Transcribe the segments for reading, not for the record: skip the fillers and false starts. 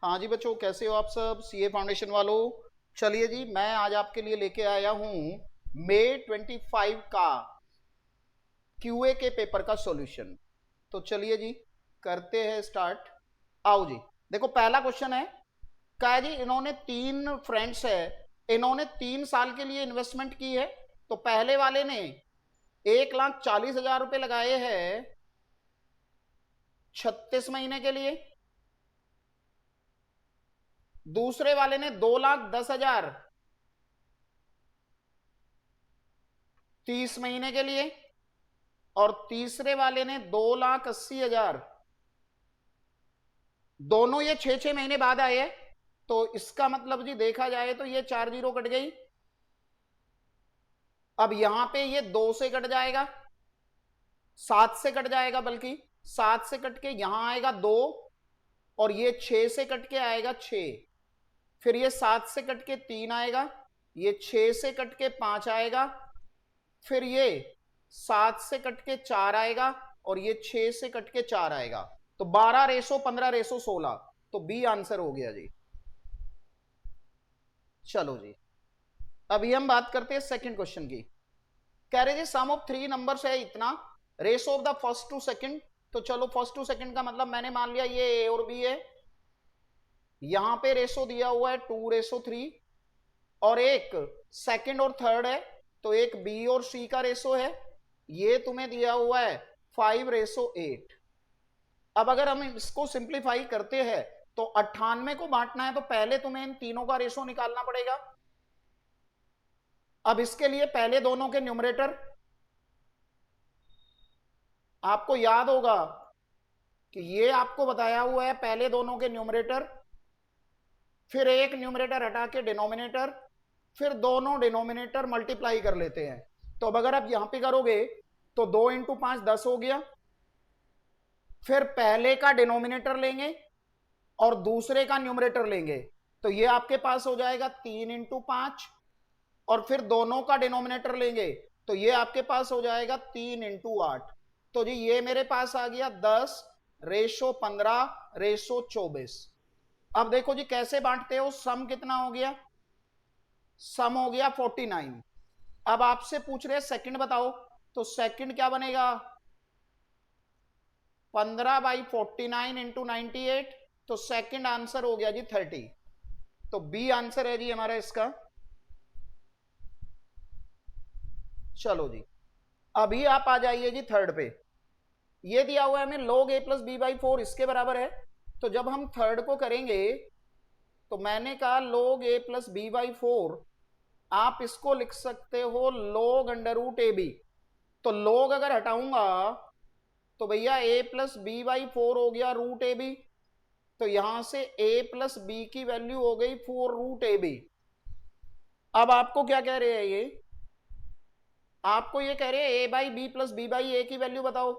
हाँ जी बच्चों, कैसे हो आप सब सीए फाउंडेशन वालों। चलिए जी, मैं आज आपके लिए लेके आया हूं मई 25 का क्यूए के पेपर का सॉल्यूशन। तो चलिए जी, करते हैं स्टार्ट। आओ जी, देखो पहला क्वेश्चन है। क्या जी, इन्होंने तीन फ्रेंड्स है, इन्होंने 3 साल के लिए इन्वेस्टमेंट की है। तो पहले वाले ने 1,40,000 रुपए लगाए हैं 36 महीने के लिए। दूसरे वाले ने 2,10,000 30 महीने के लिए। और तीसरे वाले ने 2,80,000। दोनों ये 6 6 महीने बाद आए हैं। तो इसका मतलब जी देखा जाए तो ये 4 जीरो कट गई। अब यहां पे ये 2 से कट जाएगा, 7 से कट जाएगा, बल्कि 7 से कट के यहां आएगा 2। और ये 6 से कट के आएगा 6। फिर ये 7 से कट के 3 आएगा, ये 6 से कट के 5 आएगा। फिर ये 7 से कट के 4 आएगा, और ये 6 से कट के 4 आएगा। तो 12:15:16। तो बी आंसर हो गया जी। चलो जी, अभी हम बात करते हैं सेकंड क्वेश्चन की। कह रहे जी सम ऑफ थ्री नंबर्स है इतना, ratio of the first to second. तो चलो फर्स्ट टू सेकंड का मतलब मैंने मान लिया ये ए और बी है। यहां पे रेशो दिया हुआ है 2:3। और एक सेकंड और थर्ड है, तो एक बी और सी का रेशो है। ये तुम्हें दिया हुआ है 5:8। अब अगर हम इसको सिंप्लीफाई करते हैं तो 98 को बांटना है, तो पहले तुम्हें इन तीनों का रेशो निकालना पड़ेगा। अब इसके लिए पहले दोनों के न्यूमरेटर, आपको याद होगा कि ये आपको बताया हुआ है, पहले दोनों के न्यूमरेटर, फिर एक न्यूमरेटर हटा के डिनोमिनेटर, फिर दोनों डिनोमिनेटर मल्टीप्लाई कर लेते हैं। तो अब अगर आप यहां पे करोगे तो 2 × 5 10 हो गया। फिर पहले का डिनोमिनेटर लेंगे और दूसरे का न्यूमरेटर लेंगे, तो ये आपके पास हो जाएगा 3 × 5। और फिर दोनों का डिनोमिनेटर लेंगे, तो ये आपके पास हो जाएगा 3 × 8। तो जी ये मेरे पास आ गया 10:15:24। अब देखो जी कैसे बांटते हो, सम कितना हो गया, सम हो गया 49। अब आपसे पूछ रहे सेकंड बताओ, तो सेकंड क्या बनेगा, 15/49 × 98। तो सेकंड आंसर हो गया जी 30। तो बी आंसर है जी हमारा इसका। चलो जी, अभी आप आ जाइए जी थर्ड पे। ये दिया हुआ है हमें log a+b/4 इसके बराबर है। तो जब हम थर्ड को करेंगे, तो मैंने कहा log a+b/4, आप इसको लिख सकते हो log√ab। तो log अगर हटाऊंगा तो भैया a+b/4 हो गया √ab। तो यहां से a+b की वैल्यू हो गई 4√ab। अब आपको क्या कह रहे हैं ये, आपको ये कह रहे हैं a/b+b/a की वैल्यू बताओ।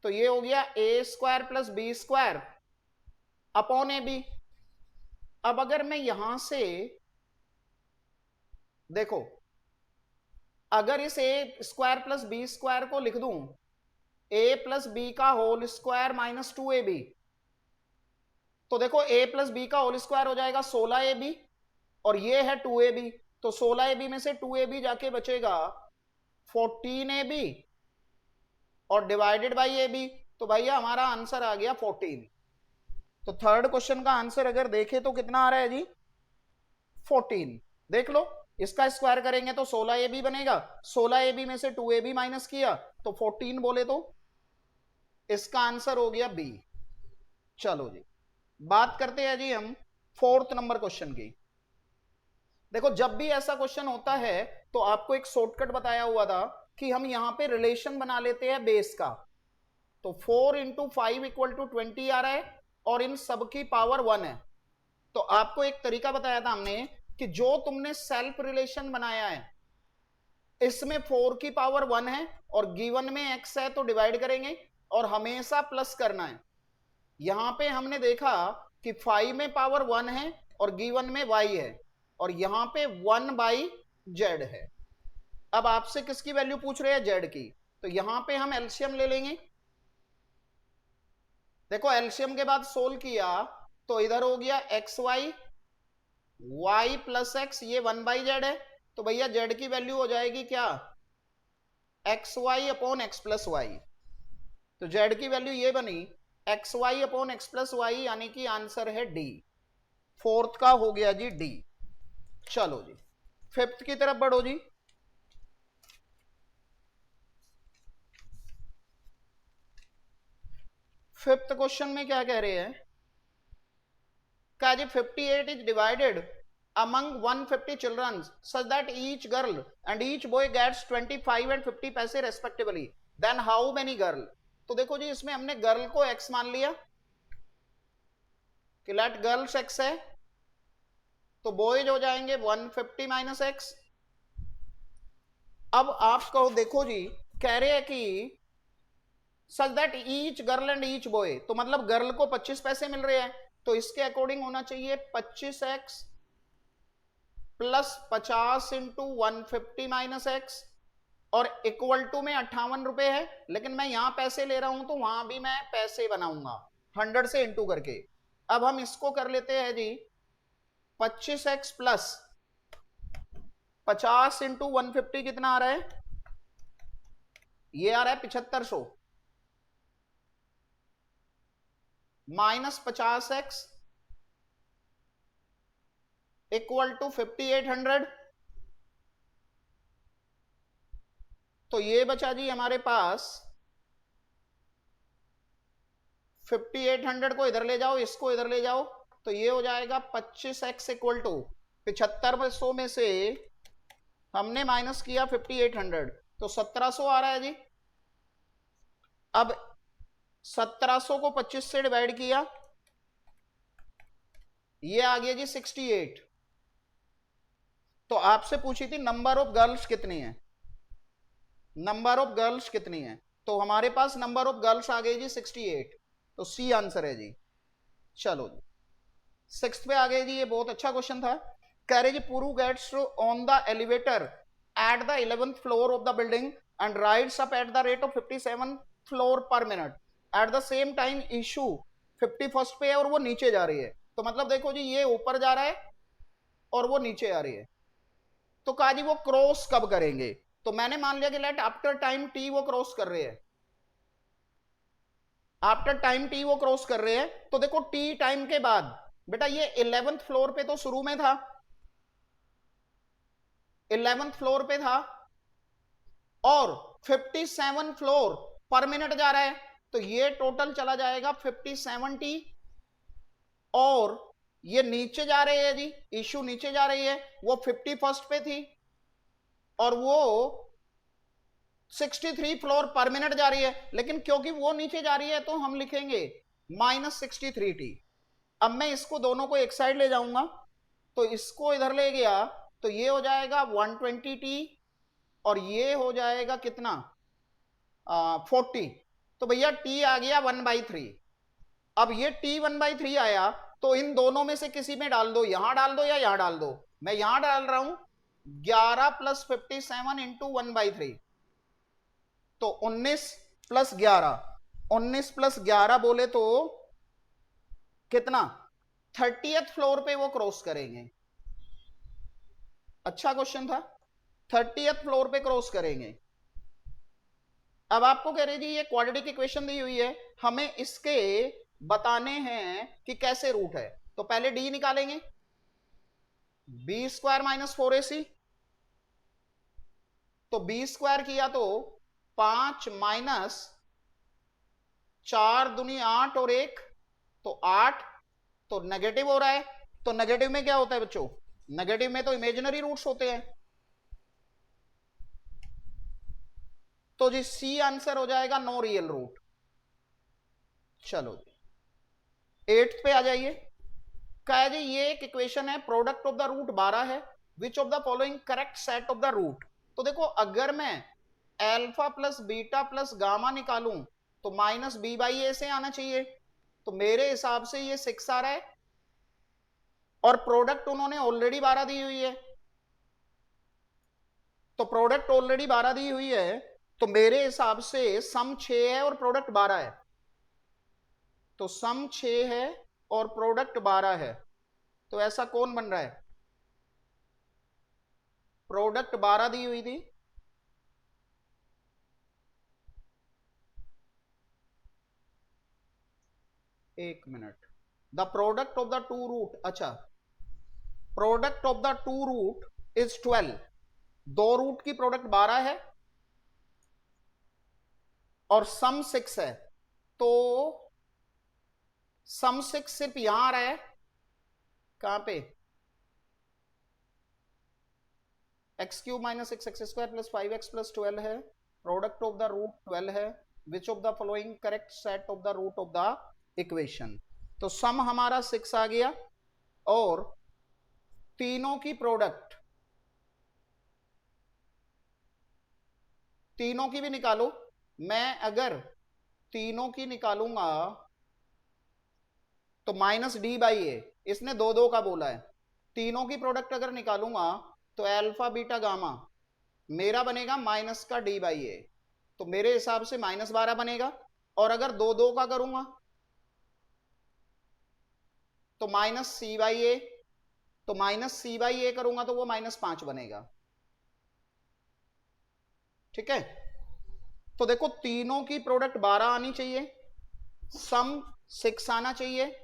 तो ये हो गया a² + b² / ab। अब अगर मैं यहां से देखो, अगर इस a² + b² को लिख दूं a+b का होल स्क्वायर -2ab, तो देखो a+b का होल स्क्वायर हो जाएगा 16ab, और ये है 2ab। तो 16ab में से 2ab जाके बचेगा 14ab, और डिवाइडेड बाई ab। तो भैया हमारा आंसर आ गया 14। तो थर्ड क्वेश्चन का आंसर अगर देखें तो कितना आ रहा है जी, 14। देख लो, इसका स्क्वायर करेंगे तो 16ab बनेगा, 16ab में से 2ab माइनस किया तो 14 बोले, तो इसका आंसर हो गया बी। चलो जी, बात करते हैं जी हम फोर्थ नंबर क्वेश्चन की। देखो जब भी ऐसा क्वेश्चन होता है तो आपको एक शॉर्टकट बताया हुआ था कि हम यहां पे रिलेशन बना लेते हैं बेस का। तो 4 × 5 = 20 आ रहा है, और इन सब की पावर 1 है। तो आपको एक तरीका बताया था हमने कि जो तुमने सेल्फ रिलेशन बनाया है, इसमें 4 की पावर 1 है और गिवन में x है, तो डिवाइड करेंगे और हमेशा प्लस करना है। यहां पे हमने देखा कि 5 में पावर 1 है और गिवन में y है, और यहां पे 1/z है। अब आपसे किसकी वैल्यू पूछ रहे हैं, z की। तो यहां पे हम एलसीएम ले लेंगे। देखो एलसीएम के बाद सोल्व किया तो इधर हो गया X Y, Y plus X, ये 1/z है, तो भैया z की वैल्यू हो जाएगी क्या, X Y upon X plus Y. तो z की वैल्यू ये बनी X Y upon X plus Y, यानी कि आंसर है डी। फोर्थ का हो गया जी डी। चलो जी फिफ्थ की तरफ बढ़ो जी। फिफ्थ क्वेश्चन में क्या कह रहे हैं, क्या जी 58 is divided among 150 children such that each girl and each boy gets 25 and 50 पैसे respectively, then how many girl। तो देखो जी इसमें हमने गर्ल को x मान लिया कि लेट गर्ल्स x है, तो बॉयज हो जाएंगे 150 माइनस एक्स। अब आप कहो देखो जी कह रहे हैं कि such that each girl and each boy, तो मतलब गर्ल को 25 पैसे मिल रहे हैं, तो इसके अकॉर्डिंग होना चाहिए 25x plus 50 into 150 minus x, और इक्वल टू में 58 रुपए है, लेकिन मैं यहां पैसे ले रहा हूं तो वहां भी मैं पैसे बनाऊंगा 100 से इंटू करके। अब हम इसको कर लेते हैं जी 25x प्लस 50 इंटू 150 कितना आ रहा है, ये आ रहा है 7500 माइनस 50x इक्वल टू 5800। तो ये बचा जी हमारे पास 5800 को इधर ले जाओ, इसको इधर ले जाओ, तो ये हो जाएगा 25x इक्वल टू 7500 में से हमने माइनस किया 5800, तो 1700 आ रहा है जी। अब 1700 को 25 से डिवाइड किया, ये आ गया जी 68। तो आपसे पूछी थी नंबर ऑफ गर्ल्स कितनी है, नंबर ऑफ गर्ल्स कितनी है, तो हमारे पास नंबर ऑफ गर्ल्स आ गई जी 68, तो सी आंसर है जी। चलो जी सिक्स्थ पे आ गए जी, ये बहुत अच्छा क्वेश्चन था। कह रहे जी Puru gets on the elevator at the 11th floor of the building and rides up at the rate of 57 floor per minute, at the same time Ishu 51st पे है और वो नीचे जा रही है। तो मतलब देखो जी ये ऊपर जा रहा है और वो नीचे आ रही है, तो कहा जी वो क्रॉस कब करेंगे, तो मैंने मान लिया कि लेट आफ्टर टाइम टी वो क्रॉस कर रहे हैं, आफ्टर टाइम टी वो क्रॉस कर रहे हैं, तो देखो टी टाइम के बाद बेटा ये 11th फ्लोर पे तो शुरू में था, 11th फ्लोर पे था और 57 फ्लोर पर मिनट जा रहा है, तो ये टोटल चला जाएगा 57t, और ये नीचे जा रही है जी, इशू नीचे जा रही है, वो 51st पे थी और वो 63 फ्लोर पर मिनट जा रही है, लेकिन क्योंकि वो नीचे जा रही है तो हम लिखेंगे -63t। अब मैं इसको दोनों को एक साइड ले जाऊंगा, तो इसको इधर ले गया तो ये हो जाएगा 120t और ये हो जाएगा कितना 40, तो भैया t आ गया 1/3। अब ये t 1/3 आया तो इन दोनों में से किसी में डाल दो, यहां डाल दो या यहां डाल दो, मैं यहां डाल रहा हूं 11 प्लस 57 इंटू 1/3, तो 19 प्लस 11, 19 प्लस 11 बोले तो कितना 30th फ्लोर पे वो क्रॉस करेंगे। अच्छा क्वेश्चन था, 30th फ्लोर पे क्रॉस करेंगे। अब आपको कह रहे जी ये क्वाड्रेटिक इक्वेशन दी हुई है, हमें इसके बताने हैं कि कैसे रूट है, तो पहले डी निकालेंगे, बी स्क्वायर माइनस 4ac, तो बी स्क्वायर किया तो 5 माइनस 4 दूनी 8 और 1, तो 8, तो नेगेटिव हो रहा है, तो नेगेटिव में क्या होता है बच्चों, नेगेटिव में तो इमेजिनरी रूट्स होते हैं, तो जी सी आंसर हो जाएगा नो रियल रूट। चलो जी 8th पे आ जाइए, कहा जी ये एक इक्वेशन है, प्रोडक्ट ऑफ द रूट 12 है, which of the following correct set of the root. तो देखो अगर मैं alpha plus beta plus gamma निकालूं तो -b/a से आना चाहिए, तो मेरे हिसाब से ये 6 आ रहा है, और प्रोडक्ट उन्होंने ऑलरेडी 12 दी हुई है, तो प्रोडक्ट ऑलरेडी 12 दी हुई है, तो मेरे हिसाब से सम 6 है और प्रोडक्ट 12 है। तो सम 6 है और प्रोडक्ट 12 है, तो ऐसा कौन बन रहा है? प्रोडक्ट 12 दी हुई थी, एक minute, the product of the two root, अच्छा product of the two root is 12, दो रूट की प्रोडक्ट 12 है और सम 6 है, तो सम 6 सिर्फ यहां आ रहा है, कहां पे? X cube minus X square plus 5x plus 12 है, प्रोडक्ट ऑफ द रूट 12 है, which of the following correct set of the root of the equation. तो सम हमारा 6 आ गया और तीनों की प्रोडक्ट, तीनों की भी निकालो। मैं अगर तीनों की निकालूंगा तो माइनस डी बाई ए, इसने दो दो का बोला है, तीनों की प्रोडक्ट अगर निकालूंगा तो अल्फा बीटा गामा मेरा बनेगा माइनस का डी बाई ए, तो मेरे हिसाब से -12 बनेगा। और अगर दो दो का करूंगा तो माइनस सी बाई ए, तो माइनस सी बाई ए करूंगा तो वो -5 बनेगा। ठीक है, तो देखो तीनों की प्रोडक्ट 12 आनी चाहिए, सम 6 आना चाहिए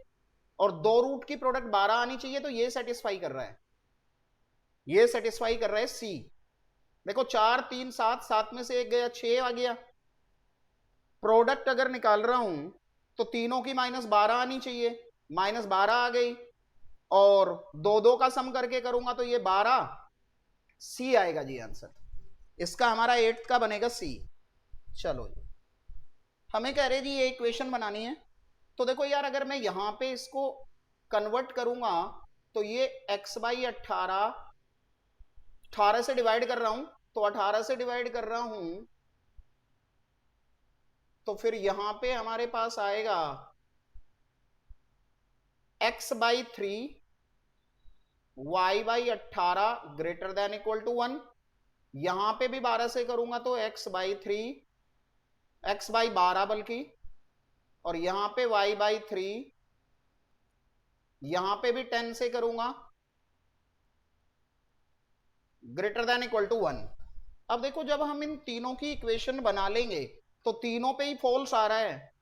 और दो रूट की प्रोडक्ट 12 आनी चाहिए, तो ये सेटिस्फाई कर रहा है, ये सेटिस्फाई कर रहा है सी। देखो 4 3 7, 7 में से एक गया, 6 आ गया। प्रोडक्ट अगर निकाल रहा हूं तो तीनों की -12 आनी चाहिए, -12 आ गई, और दो दो का सम करके करूंगा तो ये 12, सी आएगा जी आंसर, इसका हमारा 8th का बनेगा सी। चलो जी, हमें कह रहे जी ये इक्वेशन बनानी है, तो देखो यार अगर मैं यहां पे इसको कन्वर्ट करूंगा तो ये x बाई 18 से डिवाइड कर रहा हूं, तो 18 से डिवाइड कर रहा हूं तो फिर यहां पे हमारे पास आएगा x by 3 y by 18 greater than equal to 1, यहां पे भी 12 से करूंगा तो x बाई 3, x बाई 12 बल्कि, और यहां पे y बाई 3, यहां पे भी 10 से करूंगा ग्रेटर देन इक्वल टू 1। अब देखो जब हम इन तीनों की इक्वेशन बना लेंगे तो तीनों पे ही फॉल्स आ रहा है,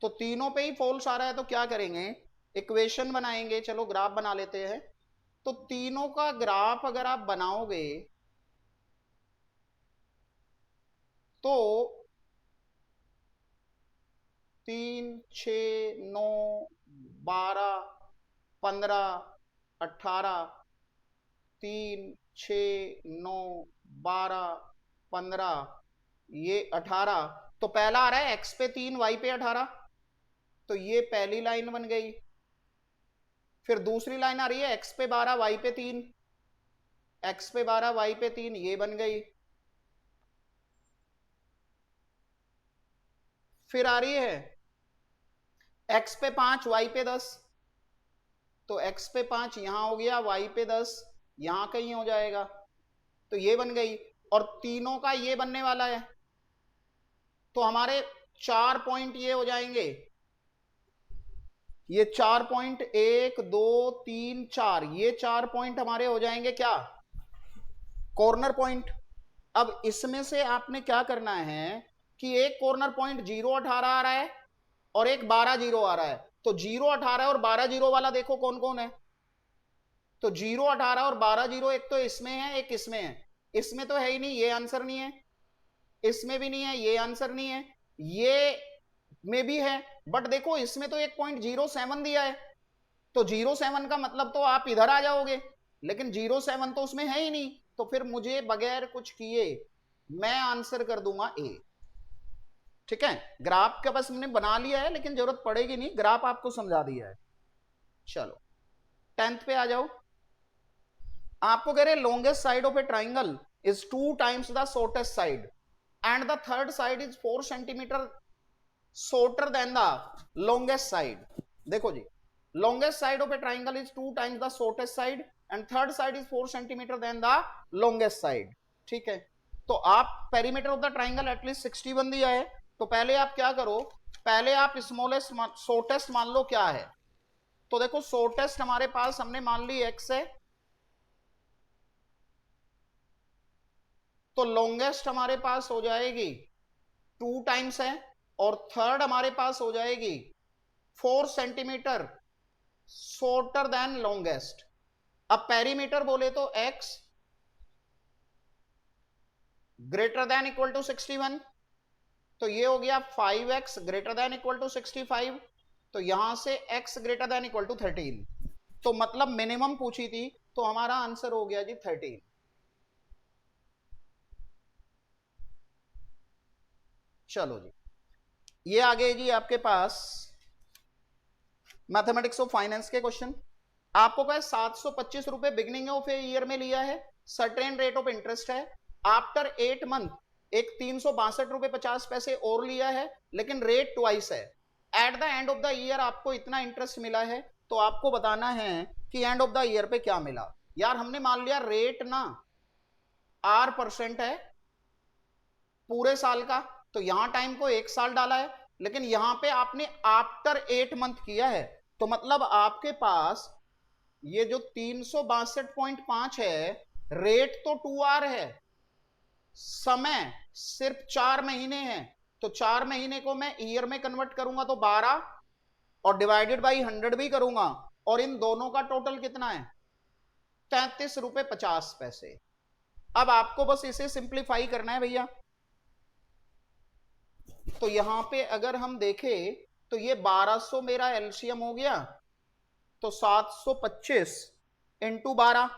तो तीनों पे ही फॉल्स आ रहा है, तो क्या करेंगे, इक्वेशन बनाएंगे। चलो ग्राफ बना लेते हैं, तो तीनों का ग्राफ अगर आप बनाओगे तो 3 6 9 12 15 18, 3 6 9 12 15, ये 18, तो पहला आ रहा है x पे 3 y पे 18, तो ये पहली लाइन बन गई। फिर दूसरी लाइन आ रही है x पे 12 y पे 3, x पे 12 y पे 3, ये बन गई। फिर आ रही है x पे 5 y पे 10, तो x पे 5 यहां हो गया, y पे 10 यहां कहीं हो जाएगा, तो ये बन गई। और तीनों का ये बनने वाला है, तो हमारे 4 पॉइंट ये हो जाएंगे, ये 4 पॉइंट 1 2 3 4, ये 4 पॉइंट हमारे हो जाएंगे क्या, कॉर्नर पॉइंट। अब इसमें से आपने क्या करना है कि एक कॉर्नर पॉइंट 0 18 आ रहा है और एक 12 0 आ रहा है, तो 0 18 और 12 0 वाला देखो कौन कौन है, तो 0 18 और 12 0 एक तो इसमें है एक इसमें है, इसमें तो है ही नहीं, ये आंसर नहीं है, इसमें भी नहीं है, ये आंसर नहीं है, ये में भी है, बट देखो इसमें तो 1.07 दिया है, तो 07 का मतलब तो आप इधर आ जाओगे, लेकिन 07 तो उसमें है ही नहीं, तो फिर मुझे बगैर कुछ किए मैं आंसर कर दूंगा ए। ठीक है, ग्राफ का बस हमने बना लिया है, लेकिन जरूरत पड़ेगी नहीं, ग्राफ आपको समझा दिया है। चलो 10th पे आ जाओ, आपको कह रहे longest side of A triangle is 2 times the shortest side and the third side is 4 centimetre shorter then the longest side. देखो जी, longest side of a triangle is 2 times the shortest side and third side is 4 centimeter than the longest side. ठीक है, तो आप perimeter of the triangle at least 61 दिया है, तो पहले आप क्या करो, पहले आप स्मॉलेस्ट शॉर्टेस्ट मान लो क्या है, तो देखो शॉर्टेस्ट हमारे पास हमने मान ली x है, तो लॉन्गेस्ट हमारे पास हो जाएगी 2 टाइम्स है, और थर्ड हमारे पास हो जाएगी 4 सेंटीमीटर शॉर्टर देन लॉन्गेस्ट. अब पेरीमीटर बोले तो x greater than equal to 61, तो ये हो गया 5x greater than equal to 65, तो यहां से x greater than equal to 13, तो मतलब मिनिमम पूछी थी, तो हमारा आंसर हो गया जी 13. चलो जी, ये आ गए जी आपके पास मैथमेटिक्स ऑफ फाइनेंस के क्वेश्चन. आपको क्या 725 रुपए बिगनिंग ऑफ ए ईयर में लिया है, सर्टेन रेट ऑफ इंटरेस्ट है, आफ्टर 8 मंथ एक 362 रुपए 50 पैसे और लिया है, लेकिन रेट ट्वाइस है. Eight the end of the year आपको इतना इंटरेस्ट मिला है, तो आपको बताना है कि एंड ऑफ द ईयर पे क्या मिला. यार हमने मान लिया रेट ना R% है पूरे साल का, तो यहां टाइम को 1 साल डाला है, लेकिन यहां पे आपने आफ्टर 8 मंथ किया है, तो मतलब आपके पास ये जो 362.5 है, रेट तो 2R है, समय सिर्फ 4 महीने हैं, तो 4 महीने को मैं ईयर में कन्वर्ट करूंगा तो 12 और डिवाइडेड बाई 100 भी करूंगा, और इन दोनों का टोटल कितना है 33 रुपए 50 पैसे. अब आपको बस इसे सिंप्लीफाई करना है भैया, तो यहां पे अगर हम देखें तो ये 1200 मेरा एलसीएम हो गया, तो 725 इंटू 12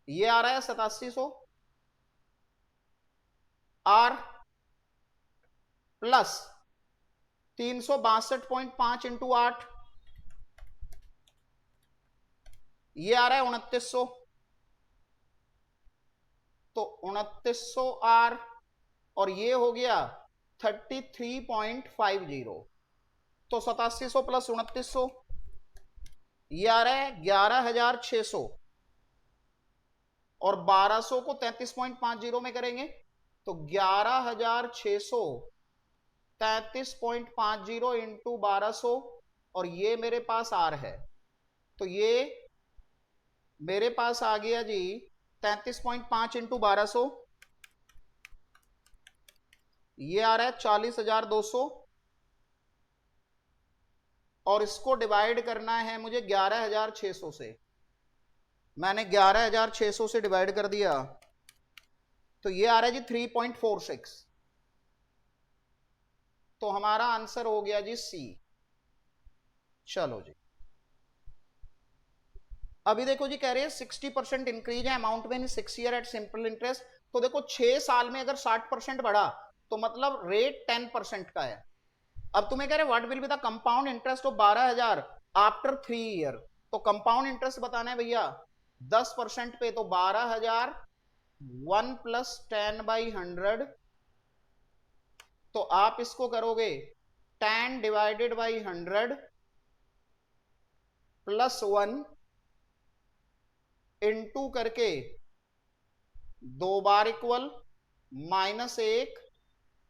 ये आ रहा है 8700 आर प्लस 362.5 इंटू 8 ये आ रहा है 2900, तो 2900 आर और ये हो गया 33.50, तो 8700 प्लस 2900 ये आ रहा है 11600, और 1200 को 33.50 में करेंगे तो 11600 33.50 इंटू 1200, और ये मेरे पास आर है, तो ये मेरे पास आ गया जी 33.5 इंटू 1200, ये आ रहा है 40,200, और इसको डिवाइड करना है मुझे 11,600 से. मैंने 11,600 से डिवाइड कर दिया, तो ये आ रहा है जी 3.46, तो हमारा आंसर हो गया जी सी. चलो जी, अभी देखो जी कह रहे हैं 60% इंक्रीज है अमाउंट में इन 6 ईयर एट सिंपल इंटरेस्ट, तो देखो 6 साल में अगर 60% बढ़ा तो मतलब रेट 10% का है. अब तुम्हें कह रहे what will be the compound interest of 12,000 after 3 year, तो कंपाउंड इंटरेस्ट बताना है भैया 10% पे, तो 12,000 1 प्लस 10/100, तो आप इसको करोगे 10 डिवाइडेड बाई 100 प्लस 1 इंटू करके 2 बार इक्वल -1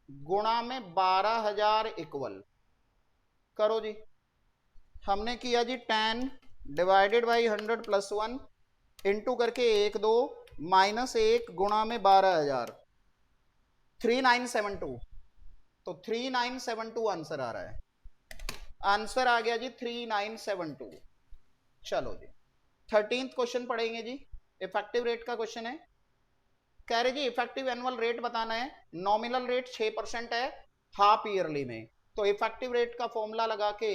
गुणा में 12,000 इक्वल. करो जी, हमने किया जी 10 डिवाइडेड बाई 100 प्लस 1 इंटू करके 1 2 -1 गुणा में 12,000 3972, तो 3972 आंसर आ रहा है. आंसर आ गया जी 3972. चलो जी 13th क्वेश्चन पढ़ेंगे जी, इफेक्टिव रेट का क्वेश्चन है. कह रहे जी इफेक्टिव एनुअल रेट बताना है, नॉमिनल रेट 6% है हाफ ईयरली में, तो इफेक्टिव रेट का फॉर्मूला लगा के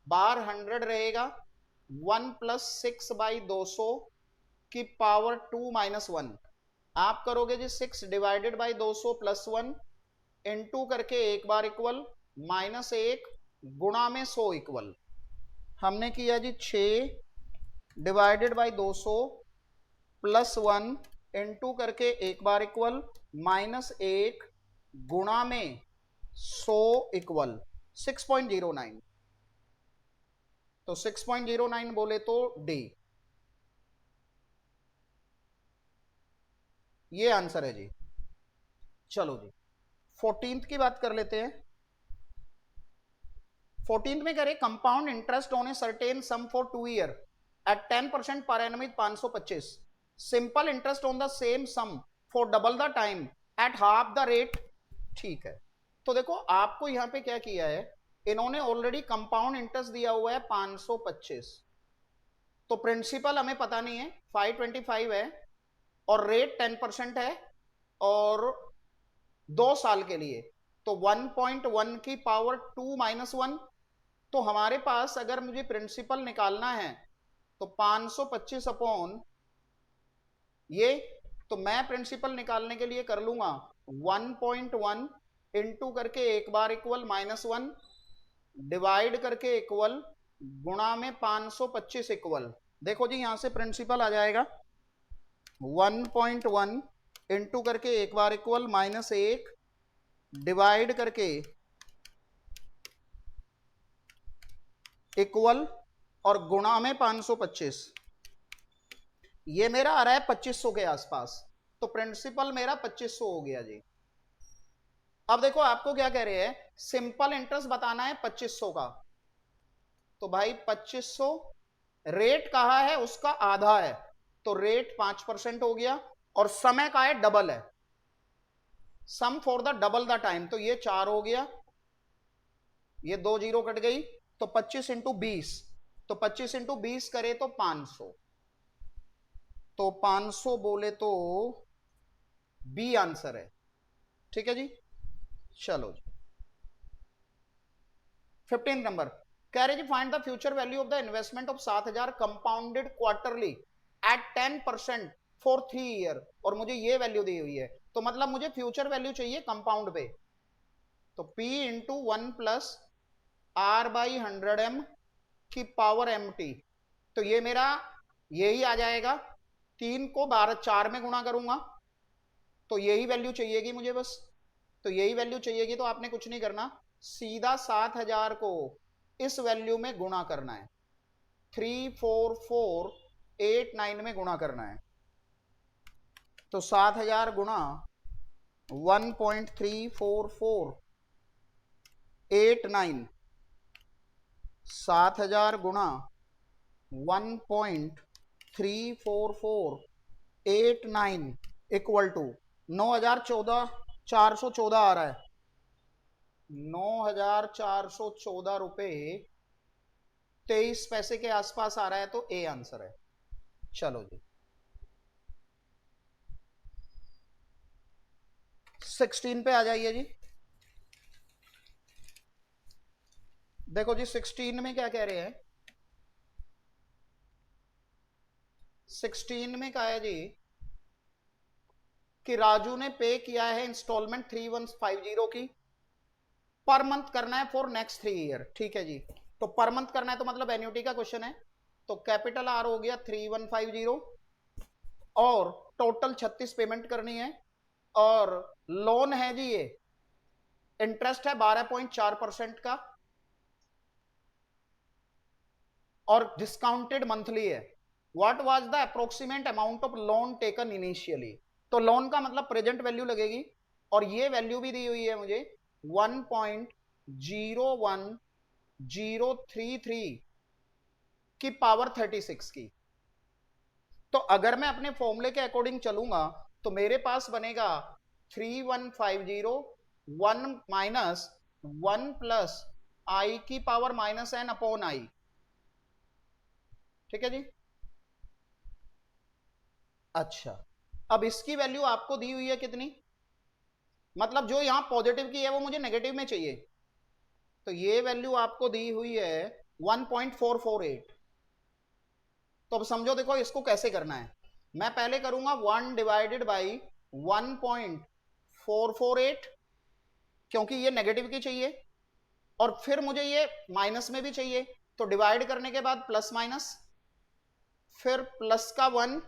बार 100 रहेगा 1 प्लस 6/200 की पावर 2 माइनस 1, आप करोगे जी 6 डिवाइडेड बाई 200 प्लस 1 इंटू करके 1 बार इक्वल -1 गुणा में 100 इक्वल. हमने किया जी 6 डिवाइडेड बाई 200 प्लस 1 इंटू करके 1 बार इक्वल -1 गुणा में 100 इक्वल 6.09. तो 6.09 बोले तो डी, ये आंसर है जी। चलो जी 14th की बात कर लेते हैं। 14th में करें compound interest on a certain sum for 2 year at 10% per annum with 525, simple interest on the same sum for double the time at half the rate. ठीक है, तो देखो आपको यहां पे क्या किया है, इन्होंने ऑलरेडी कंपाउंड इंटरेस्ट दिया हुआ है 525, तो प्रिंसिपल हमें पता नहीं है, 525 है और रेट 10% है और 2 साल के लिए, तो 1.1 की पावर 2 - 1, तो हमारे पास अगर मुझे प्रिंसिपल निकालना है तो 525 अपॉन ये, तो मैं प्रिंसिपल निकालने के लिए कर लूंगा 1.1 इंटू करके एक बार इक्वल -1 डिवाइड करके इक्वल गुणा में 525 इक्वल, देखो जी यहां से प्रिंसिपल आ जाएगा 1.1 इंटू करके एक बार इक्वल -1 डिवाइड करके इक्वल और गुणा में 525, ये मेरा आ रहा है 2500 के आसपास, तो प्रिंसिपल मेरा 2500 हो गया जी। अब देखो आपको क्या कह रहे हैं, सिंपल इंटरेस्ट बताना है 2500 का, तो भाई 2500 रेट कहा है उसका आधा है, तो रेट 5% हो गया और समय का है डबल है, sum for the double the time, तो ये 4 हो गया, ये 2 जीरो कट गई, तो 25 इंटू 20, तो 25 इंटू 20 करे तो 500, तो 500 बोले तो बी आंसर है। ठीक है जी, चलो जी 15 नंबर कह रहे जी find the future value of the investment of 7000 compounded quarterly at 10% for 3 year, और मुझे ये वैल्यू दी हुई है, तो मतलब मुझे फ्यूचर वैल्यू चाहिए कंपाउंड पे, तो P into 1 plus R by 100m की पावर mt, तो ये मेरा यही आ जाएगा, 3 को 12 4 में गुणा करूंगा तो यही वैल्यू चाहिएगी मुझे बस, तो यही वैल्यू चाहिएगी, तो आपने कुछ नहीं करना, सीधा 7000 को इस वैल्यू में गुणा करना है, 34489 में गुणा करना है, तो 7000 गुणा 1.34489, 7000 गुणा 1.34489 इक्वल टू 9414 आ रहा है, 9414 रुपए 23 पैसे के आसपास आ रहा है, तो ए आंसर है। चलो जी 16 पे आ जाइए जी। देखो जी 16 में क्या कह रहे हैं, 16 में कहा है जी कि राजू ने पे किया है इंस्टॉलमेंट 3150 की, पर मंथ करना है फॉर नेक्स्ट 3 ईयर। ठीक है जी, तो पर मंथ करना है तो मतलब एन्युटी का क्वेश्चन है, तो कैपिटल आर हो गया 3150 और टोटल 36 पेमेंट करनी है, और लोन है जी ये, इंटरेस्ट है 12.4% का और डिस्काउंटेड मंथली है। What was the approximate amount of loan taken initially, तो लोन का मतलब प्रेजेंट वैल्यू लगेगी, और ये वैल्यू भी दी हुई है मुझे 1.01033 की पावर 36 की, तो अगर मैं अपने फॉर्मूले के अकॉर्डिंग चलूंगा तो मेरे पास बनेगा 3150 1 माइनस 1 प्लस आई की पावर -n अपॉन आई। ठीक है जी, अच्छा अब इसकी वैल्यू आपको दी हुई है कितनी, मतलब जो यहां पॉजिटिव की है वो मुझे नेगेटिव में चाहिए, तो ये वैल्यू आपको दी हुई है 1.448, तो अब समझो देखो इसको कैसे करना है, मैं पहले करूंगा 1 डिवाइडेड बाई 1.448 क्योंकि ये नेगेटिव की चाहिए, और फिर मुझे ये माइनस में भी चाहिए, तो डिवाइड करने के बाद प्लस माइनस, फिर प्लस का 1,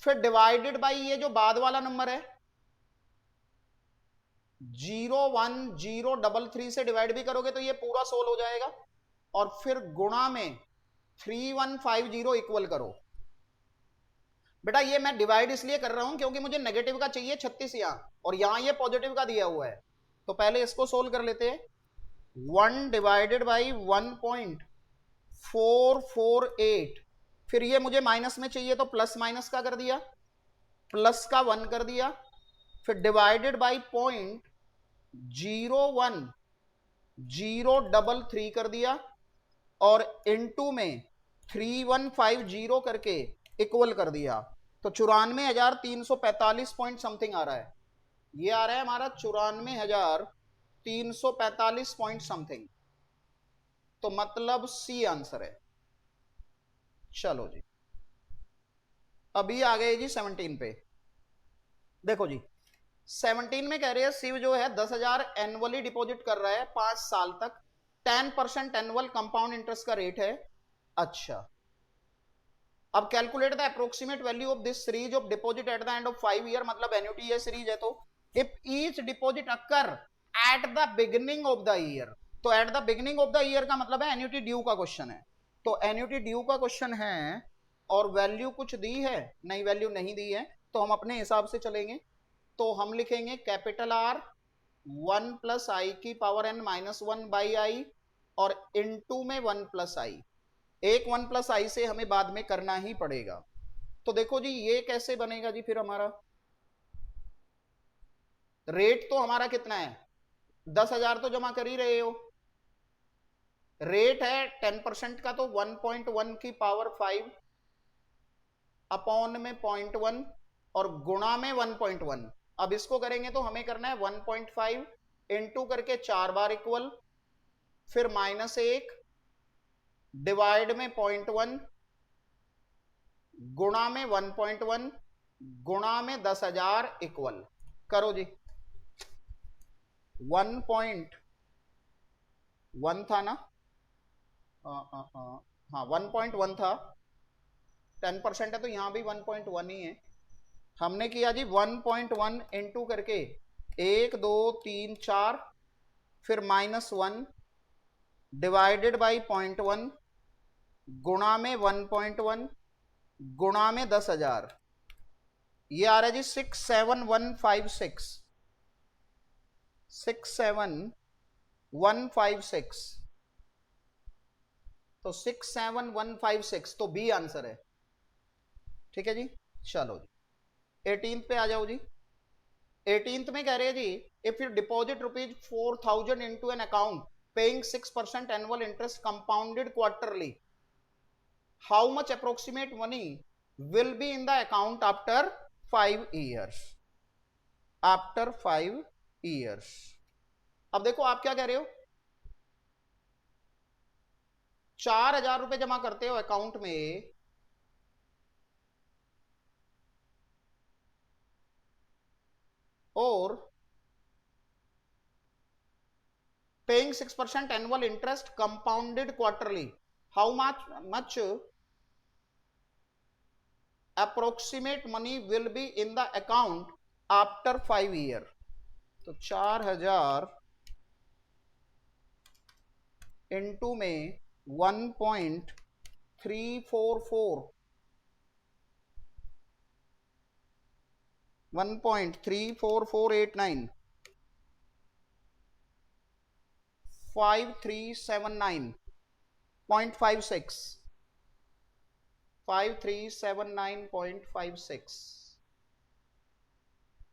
फिर डिवाइडेड बाई ये जो बाद वाला नंबर है 01033 से डिवाइड भी करोगे तो ये पूरा सोल्व हो जाएगा, और फिर गुणा में 3150 इक्वल करो। बेटा ये मैं डिवाइड इसलिए कर रहा हूं क्योंकि मुझे नेगेटिव का चाहिए 36 यहां, और यहां ये पॉजिटिव का दिया हुआ है। तो पहले इसको सोल्व कर लेते हैं। 1 डिवाइडेड बाई 1.448, फिर ये मुझे माइनस में चाहिए तो प्लस माइनस का कर दिया, प्लस का 1 कर दिया, फिर डिवाइडेड बाई 0.01033 कर दिया, और इनटू में 3150 करके इक्वल कर दिया। तो 94,345 पॉइंट समथिंग आ रहा है। ये आ रहा है हमारा 94,345 पॉइंट समथिंग। तो मतलब सी आंसर है। चलो जी, अभी आ गए जी 17 पे। देखो जी 17 में कह रहे हैं शिव जो है 10,000 एनुअली डिपॉजिट कर रहा है 5 साल तक, 10% एनुअल कंपाउंड इंटरेस्ट का रेट है। अच्छा, अब calculate the approximate value of this series of deposit at the end of 5 year, मतलब एन्युटी ये सीरीज है। तो if each deposit occur at the beginning of the year, तो at the beginning of the year का मतलब है annuity due का question है। तो एन्युटी ड्यू का क्वेश्चन है और वैल्यू कुछ दी है नहीं, वैल्यू नहीं दी है, तो हम अपने हिसाब से चलेंगे। तो हम लिखेंगे कैपिटल आर 1 प्लस आई की power N minus 1 by I, और इनटू में 1 प्लस आई। एक 1 प्लस आई से हमें बाद में करना ही पड़ेगा। तो देखो जी ये कैसे बनेगा जी, फिर हमारा रेट तो हमारा कितना है, 10,000 तो जमा कर ही रहे हो, रेट है 10% का, तो 1.1 की पावर 5 अपॉन में 0.1 और गुणा में 1.1। अब इसको करेंगे तो हमें करना है 1.5 इंटू करके 4 बार इक्वल, फिर -1 डिवाइड में 0.1 गुणा में 1.1 गुणा में 10,000 इक्वल करो जी। 1.1 था ना, हाँ 1.1 था, 10% है तो यहां भी 1.1 ही है। हमने किया जी 1.1 इंटू करके 1 2 3 4, फिर -1 डिवाइडेड बाई 0.1 गुणा में 1.1 गुणा में 10,000, ये आ रहा है जी 67156, 67156, तो 67156 तो बी आंसर है। ठीक है जी, चलो जी 18th पे आ जाओ जी। 18th में कह रहे हैं जी if you deposit ₹4,000 into an account paying 6% annual interest compounded quarterly, how much approximate money will be in the account after 5 years, after 5 years। अब देखो आप क्या कह रहे हो, 4,000 रुपए जमा करते हो अकाउंट में, और paying 6% annual interest compounded quarterly, how much approximate money will be in the account after 5 year। तो 4,000 इंटू में 1.344 1.34489 5379.56 5379.56।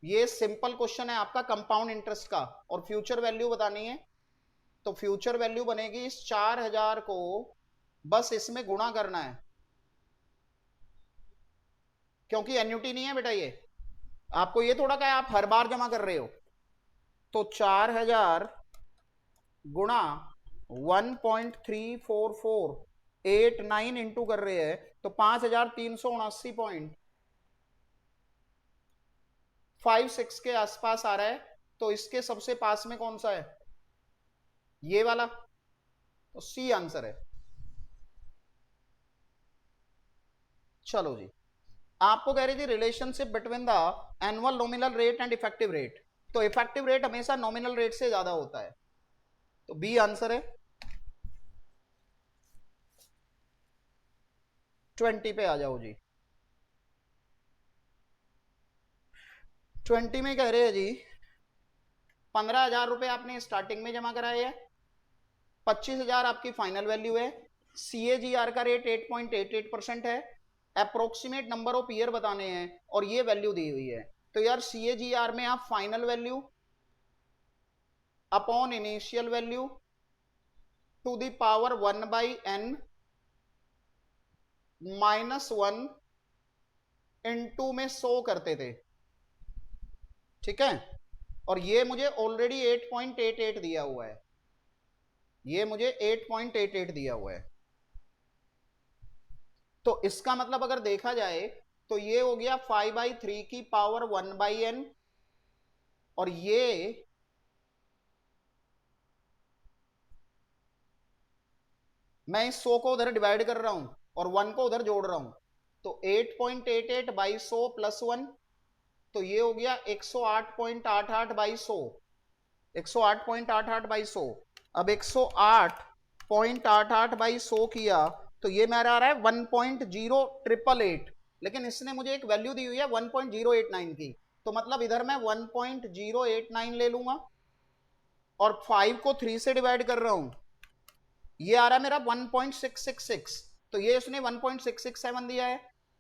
ये सिंपल क्वेश्चन है आपका कंपाउंड इंटरेस्ट का, और फ्यूचर वैल्यू बतानी है। तो फ्यूचर वैल्यू बनेगी इस 4,000 को बस इसमें गुणा करना है, क्योंकि एन्युटी नहीं है बेटा ये, आपको ये थोड़ा क्या है आप हर बार जमा कर रहे हो। तो 4,000 गुणा 1.34489 इंटू कर रहे हैं तो 5,379.56 के आसपास आ रहा है। तो इसके सबसे पास में कौन सा है, ये वाला, तो सी आंसर है। चलो जी, आपको कह रही थी relationship between the annual nominal rate and effective rate, तो इफेक्टिव रेट हमेशा नॉमिनल रेट से ज्यादा होता है, तो बी आंसर है। 20 पे आ जाओ जी। 20 में कह रहे हैं जी 15,000 रुपए आपने स्टार्टिंग में जमा कराए हैं, 25,000 आपकी फाइनल वैल्यू है, CAGR का रेट 8.88% है, अप्रोक्सीमेट नंबर ऑफ ईयर बताने हैं और ये वैल्यू दी हुई है। तो यार CAGR में आप final value upon initial value to the power 1/n -1 into में 100 करते थे, ठीक है। और ये मुझे ऑलरेडी 8.88 दिया हुआ है, ये मुझे 8.88 दिया हुआ है। तो इसका मतलब अगर देखा जाए तो ये हो गया 5/3 की पावर 1/n, और ये मैं इस 100 को उधर डिवाइड कर रहा हूं और 1 को उधर जोड़ रहा हूं, तो 8.88 बाई 100 प्लस 1, तो ये हो गया 108.88 बाई 100, 108.88 बाई 100। अब 108.88 बाई 100 किया तो ये मेरा आ रहा है 1.0888, लेकिन इसने मुझे एक वैल्यू दी हुई है 1.089 की, तो मतलब इधर मैं 1.089 ले लूंगा और 5 को 3 से डिवाइड कर रहा हूं, ये आ रहा है मेरा 1.666, तो ये उसने 1.667 दिया है,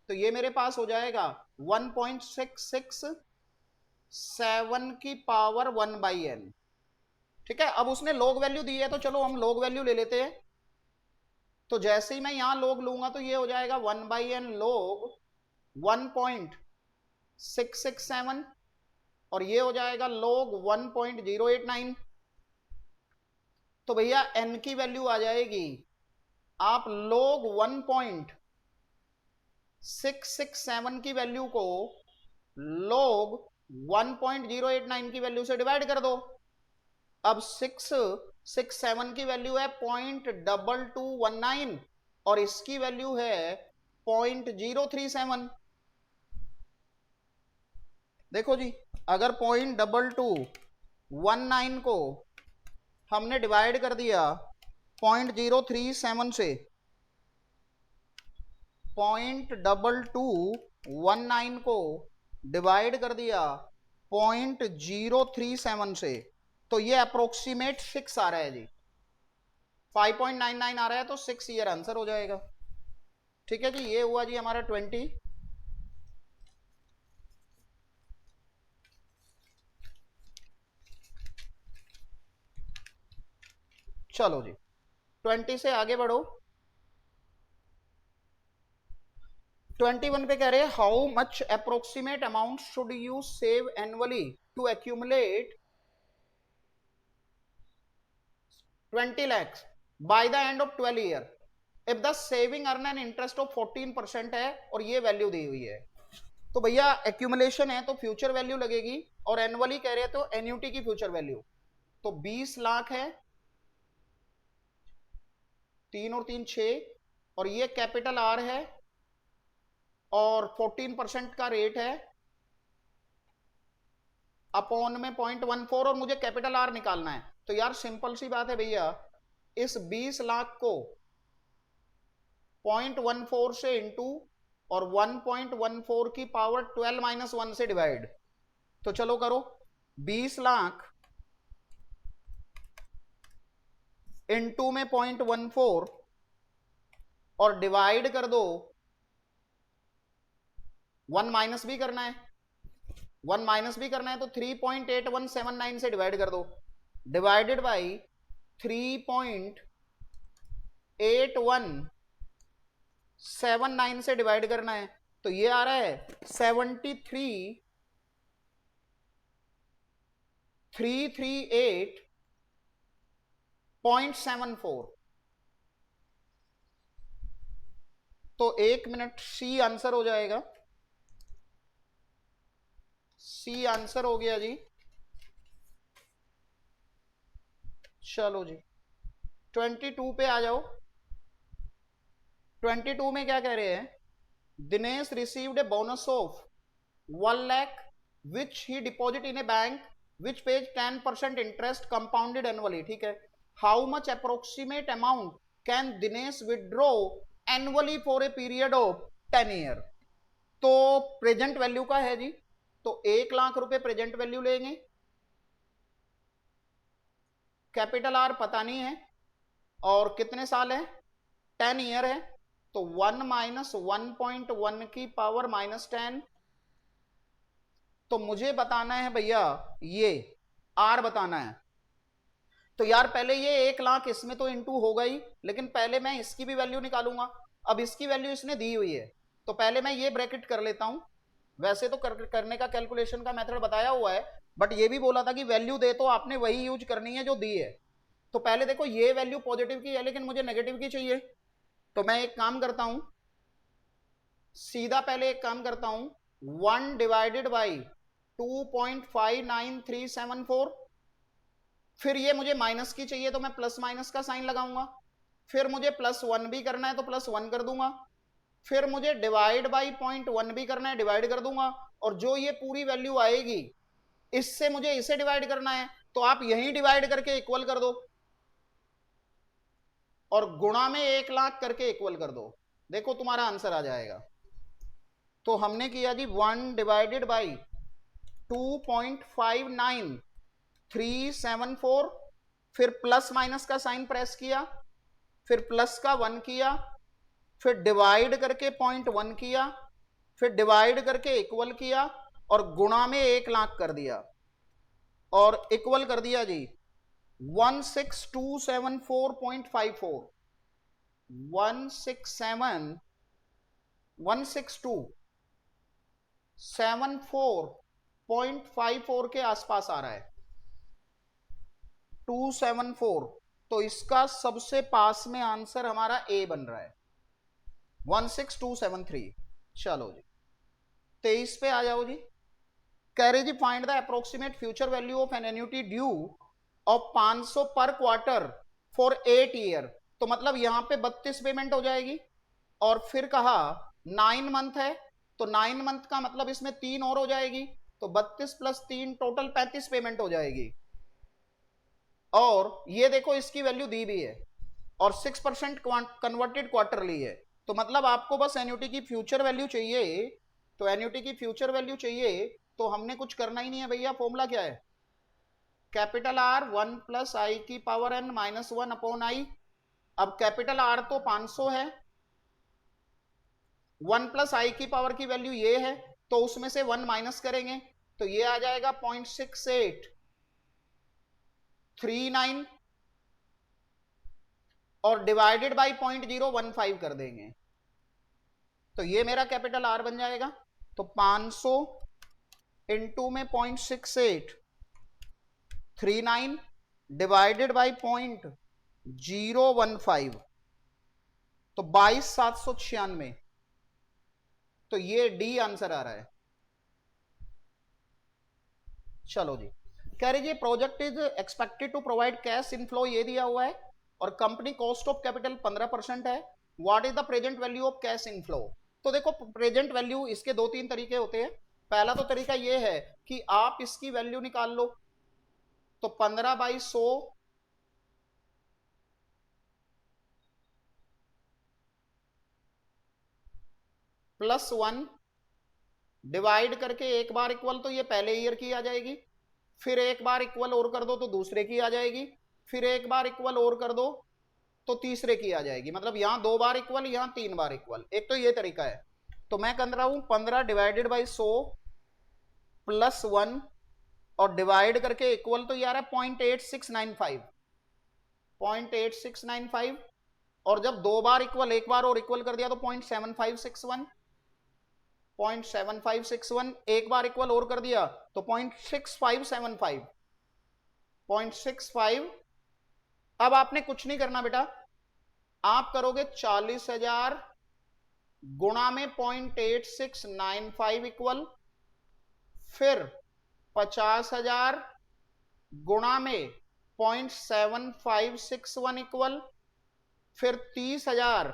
तो ये मेरे पास हो जाएगा 1.667 की पावर 1/n, ठीक है। अब उसने लॉग वैल्यू दी है तो चलो हम लॉग वैल्यू ले लेते हैं, तो जैसे ही मैं यहां लॉग लूंगा तो ये हो जाएगा 1/n log 1.667 और ये हो जाएगा log 1.089, तो भैया n की वैल्यू आ जाएगी, आप log 1.667 की वैल्यू को log 1.089 की वैल्यू से डिवाइड कर दो। अब 667 की वैल्यू है 0.2219 और इसकी वैल्यू है 0.037। देखो जी, अगर 0.2219 को हमने डिवाइड कर दिया 0.037 से, 0.2219 को डिवाइड कर दिया 0.037 से, तो ये अप्रोक्सीमेट 6 आ रहा है जी, 5.99 आ रहा है, तो 6 ईयर आंसर हो जाएगा, ठीक है जी। ये हुआ जी हमारा 20। चलो जी 20 से आगे बढ़ो। 21 पे कह रहे हैं how much approximate amount should you save annually to accumulate 20 lakhs by the end of 12 year if the saving earn an interest of 14% है और ये वैल्यू दी हुई है। तो भैया एक्यूमुलेशन है तो फ्यूचर वैल्यू लगेगी, और एनुअली कह रहे हैं तो एन्यूटी की फ्यूचर वैल्यू, तो 20 लाख है, 3 और 3 6, और ये कैपिटल आर है और 14% का रेट है अपॉन में 0.14, और मुझे कैपिटल आर निकालना है। तो यार सिंपल सी बात है भैया, इस 20 लाख को 0.14 से इंटू और 1.14 की पावर 12 - 1 से डिवाइड, तो चलो करो, 20 लाख इंटू में 0.14 और डिवाइड कर दो, 1 माइनस भी करना है, 1 माइनस भी करना है, तो 3.8179 से डिवाइड कर दो, डिवाइडेड बाई 3.8179 से डिवाइड करना है, तो ये आ रहा है 73,338.74। तो 1 मिनट, सी आंसर हो जाएगा, सी आंसर हो गया जी। चलो जी 22 पे आ जाओ। 22 में क्या कह रहे हैं, Dinesh received a bonus of 1 lakh which he deposit in A bank which page 10% interest compounded annually, ठीक है। How much approximate amount can Dinesh withdraw annually for a period of 10 year. तो प्रेजेंट वैल्यू का है जी, तो 1,00,000 रुपए प्रेजेंट वैल्यू लेंगे, capital R पता नहीं है, और कितने साल है, 10 ईयर है, तो 1 माइनस 1.1 की पावर -10। तो मुझे बताना है भैया ये आर बताना है। तो यार पहले ये 1,00,000 इसमें तो इंटू होगा ही, लेकिन पहले मैं इसकी भी वैल्यू निकालूंगा। अब इसकी वैल्यू इसने दी हुई है, तो पहले मैं ये ब्रैकेट कर लेता हूं। वैसे तो करने का कैलकुलेशन का मेथड बताया हुआ है, बट ये भी बोला था कि वैल्यू दे तो आपने वही यूज करनी है जो दी है। तो पहले देखो ये वैल्यू पॉजिटिव की है, लेकिन मुझे नेगेटिव की चाहिए। तो मैं एक काम करता हूं, सीधा पहले एक काम करता हूं, 1 डिवाइडेड बाई 2.59374। फिर ये मुझे माइनस की चाहिए, तो मैं प्लस माइनस का साइन लगाऊंगा। फिर मुझे +1 भी करना है, तो +1 कर दूंगा। फिर मुझे डिवाइड बाई 0.1 भी करना है, डिवाइड कर दूंगा। और जो ये पूरी वैल्यू आएगी, इससे मुझे इसे डिवाइड करना है, तो आप यही डिवाइड करके इक्वल कर दो, और गुणा में 1,00,000 करके इक्वल कर दो। देखो तुम्हारा आंसर आ जाएगा। तो हमने किया जी 1 डिवाइडेड बाई 2.59374, फिर प्लस माइनस का साइन प्रेस किया, फिर प्लस का 1 किया, फिर डिवाइड करके 0.1 किया, फिर डिवाइड करके इक्वल किया, और गुणा में 1,00,000 कर दिया, और इक्वल कर दिया जी 16274.54, 16274 के आसपास आ रहा है, 274। तो इसका सबसे पास में आंसर हमारा ए बन रहा है, 16273। चलो जी 23 पे आ जाओ जी। कह रहे जी find the approximate future value of an annuity due of 500 per quarter for 8 year. तो मतलब यहां पे 32 पेमेंट हो जाएगी, और फिर कहा 9 मंथ है, तो 9 मंथ का मतलब इसमें 3 और हो जाएगी, तो 32 + 3 टोटल 35 पेमेंट हो जाएगी। और ये देखो इसकी वैल्यू दी भी है, और 6% कन्वर्टेड क्वार्टरली है। तो मतलब आपको बस एन्युटी की फ्यूचर वैल्यू चाहिए। तो एन्युटी की फ्यूचर वैल्यू चाहिए, तो हमने कुछ करना ही नहीं है भैया। फॉर्मूला क्या है, कैपिटल आर 1 + i की पावर n -1 अपॉन i। अब कैपिटल आर तो 500 है, 1 + i की पावर की वैल्यू ये है, तो उसमें से 1 माइनस करेंगे, तो ये आ जाएगा 0.6839, और डिवाइडेड बाई 0.015 कर देंगे, तो ये मेरा कैपिटल आर बन जाएगा। तो 500 इंटू में 0.6839 डिवाइडेड बाई 0.015, तो 22,796। तो ये डी आंसर आ रहा है। चलो जी, कह रही project is expected to provide cash inflow, ये दिया हुआ है, और कंपनी कॉस्ट ऑफ कैपिटल 15% है। What is the present value of cash inflow. तो देखो प्रेजेंट वैल्यू इसके 2-3 तरीके होते हैं। पहला तो तरीका ये है कि आप इसकी वैल्यू निकाल लो, तो 15/100 +1 डिवाइड करके एक बार इक्वल, तो ये पहले ईयर की आ जाएगी, फिर एक बार इक्वल और कर दो तो दूसरे की आ जाएगी, फिर एक बार इक्वल और कर दो तो तीसरे की आ जाएगी। मतलब यहां 2 बार इक्वल, यहां 3 बार इक्वल। एक तो ये तरीका है। तो मैं कर रहा हूं 15 डिवाइडेड बाई 100 +1, और डिवाइड करके इक्वल, तो यार 0.8695, 0.8695। और जब 2 बार इक्वल, एक बार और इक्वल कर दिया, तो 0.7561, 0.7561। एक बार इक्वल और कर दिया तो 0.6575, 0.65। अब आपने कुछ नहीं करना बेटा, आप करोगे 40,000 गुणा में 0.8695 इक्वल, फिर 50,000 गुणा में 0.7561 इक्वल, फिर 30,000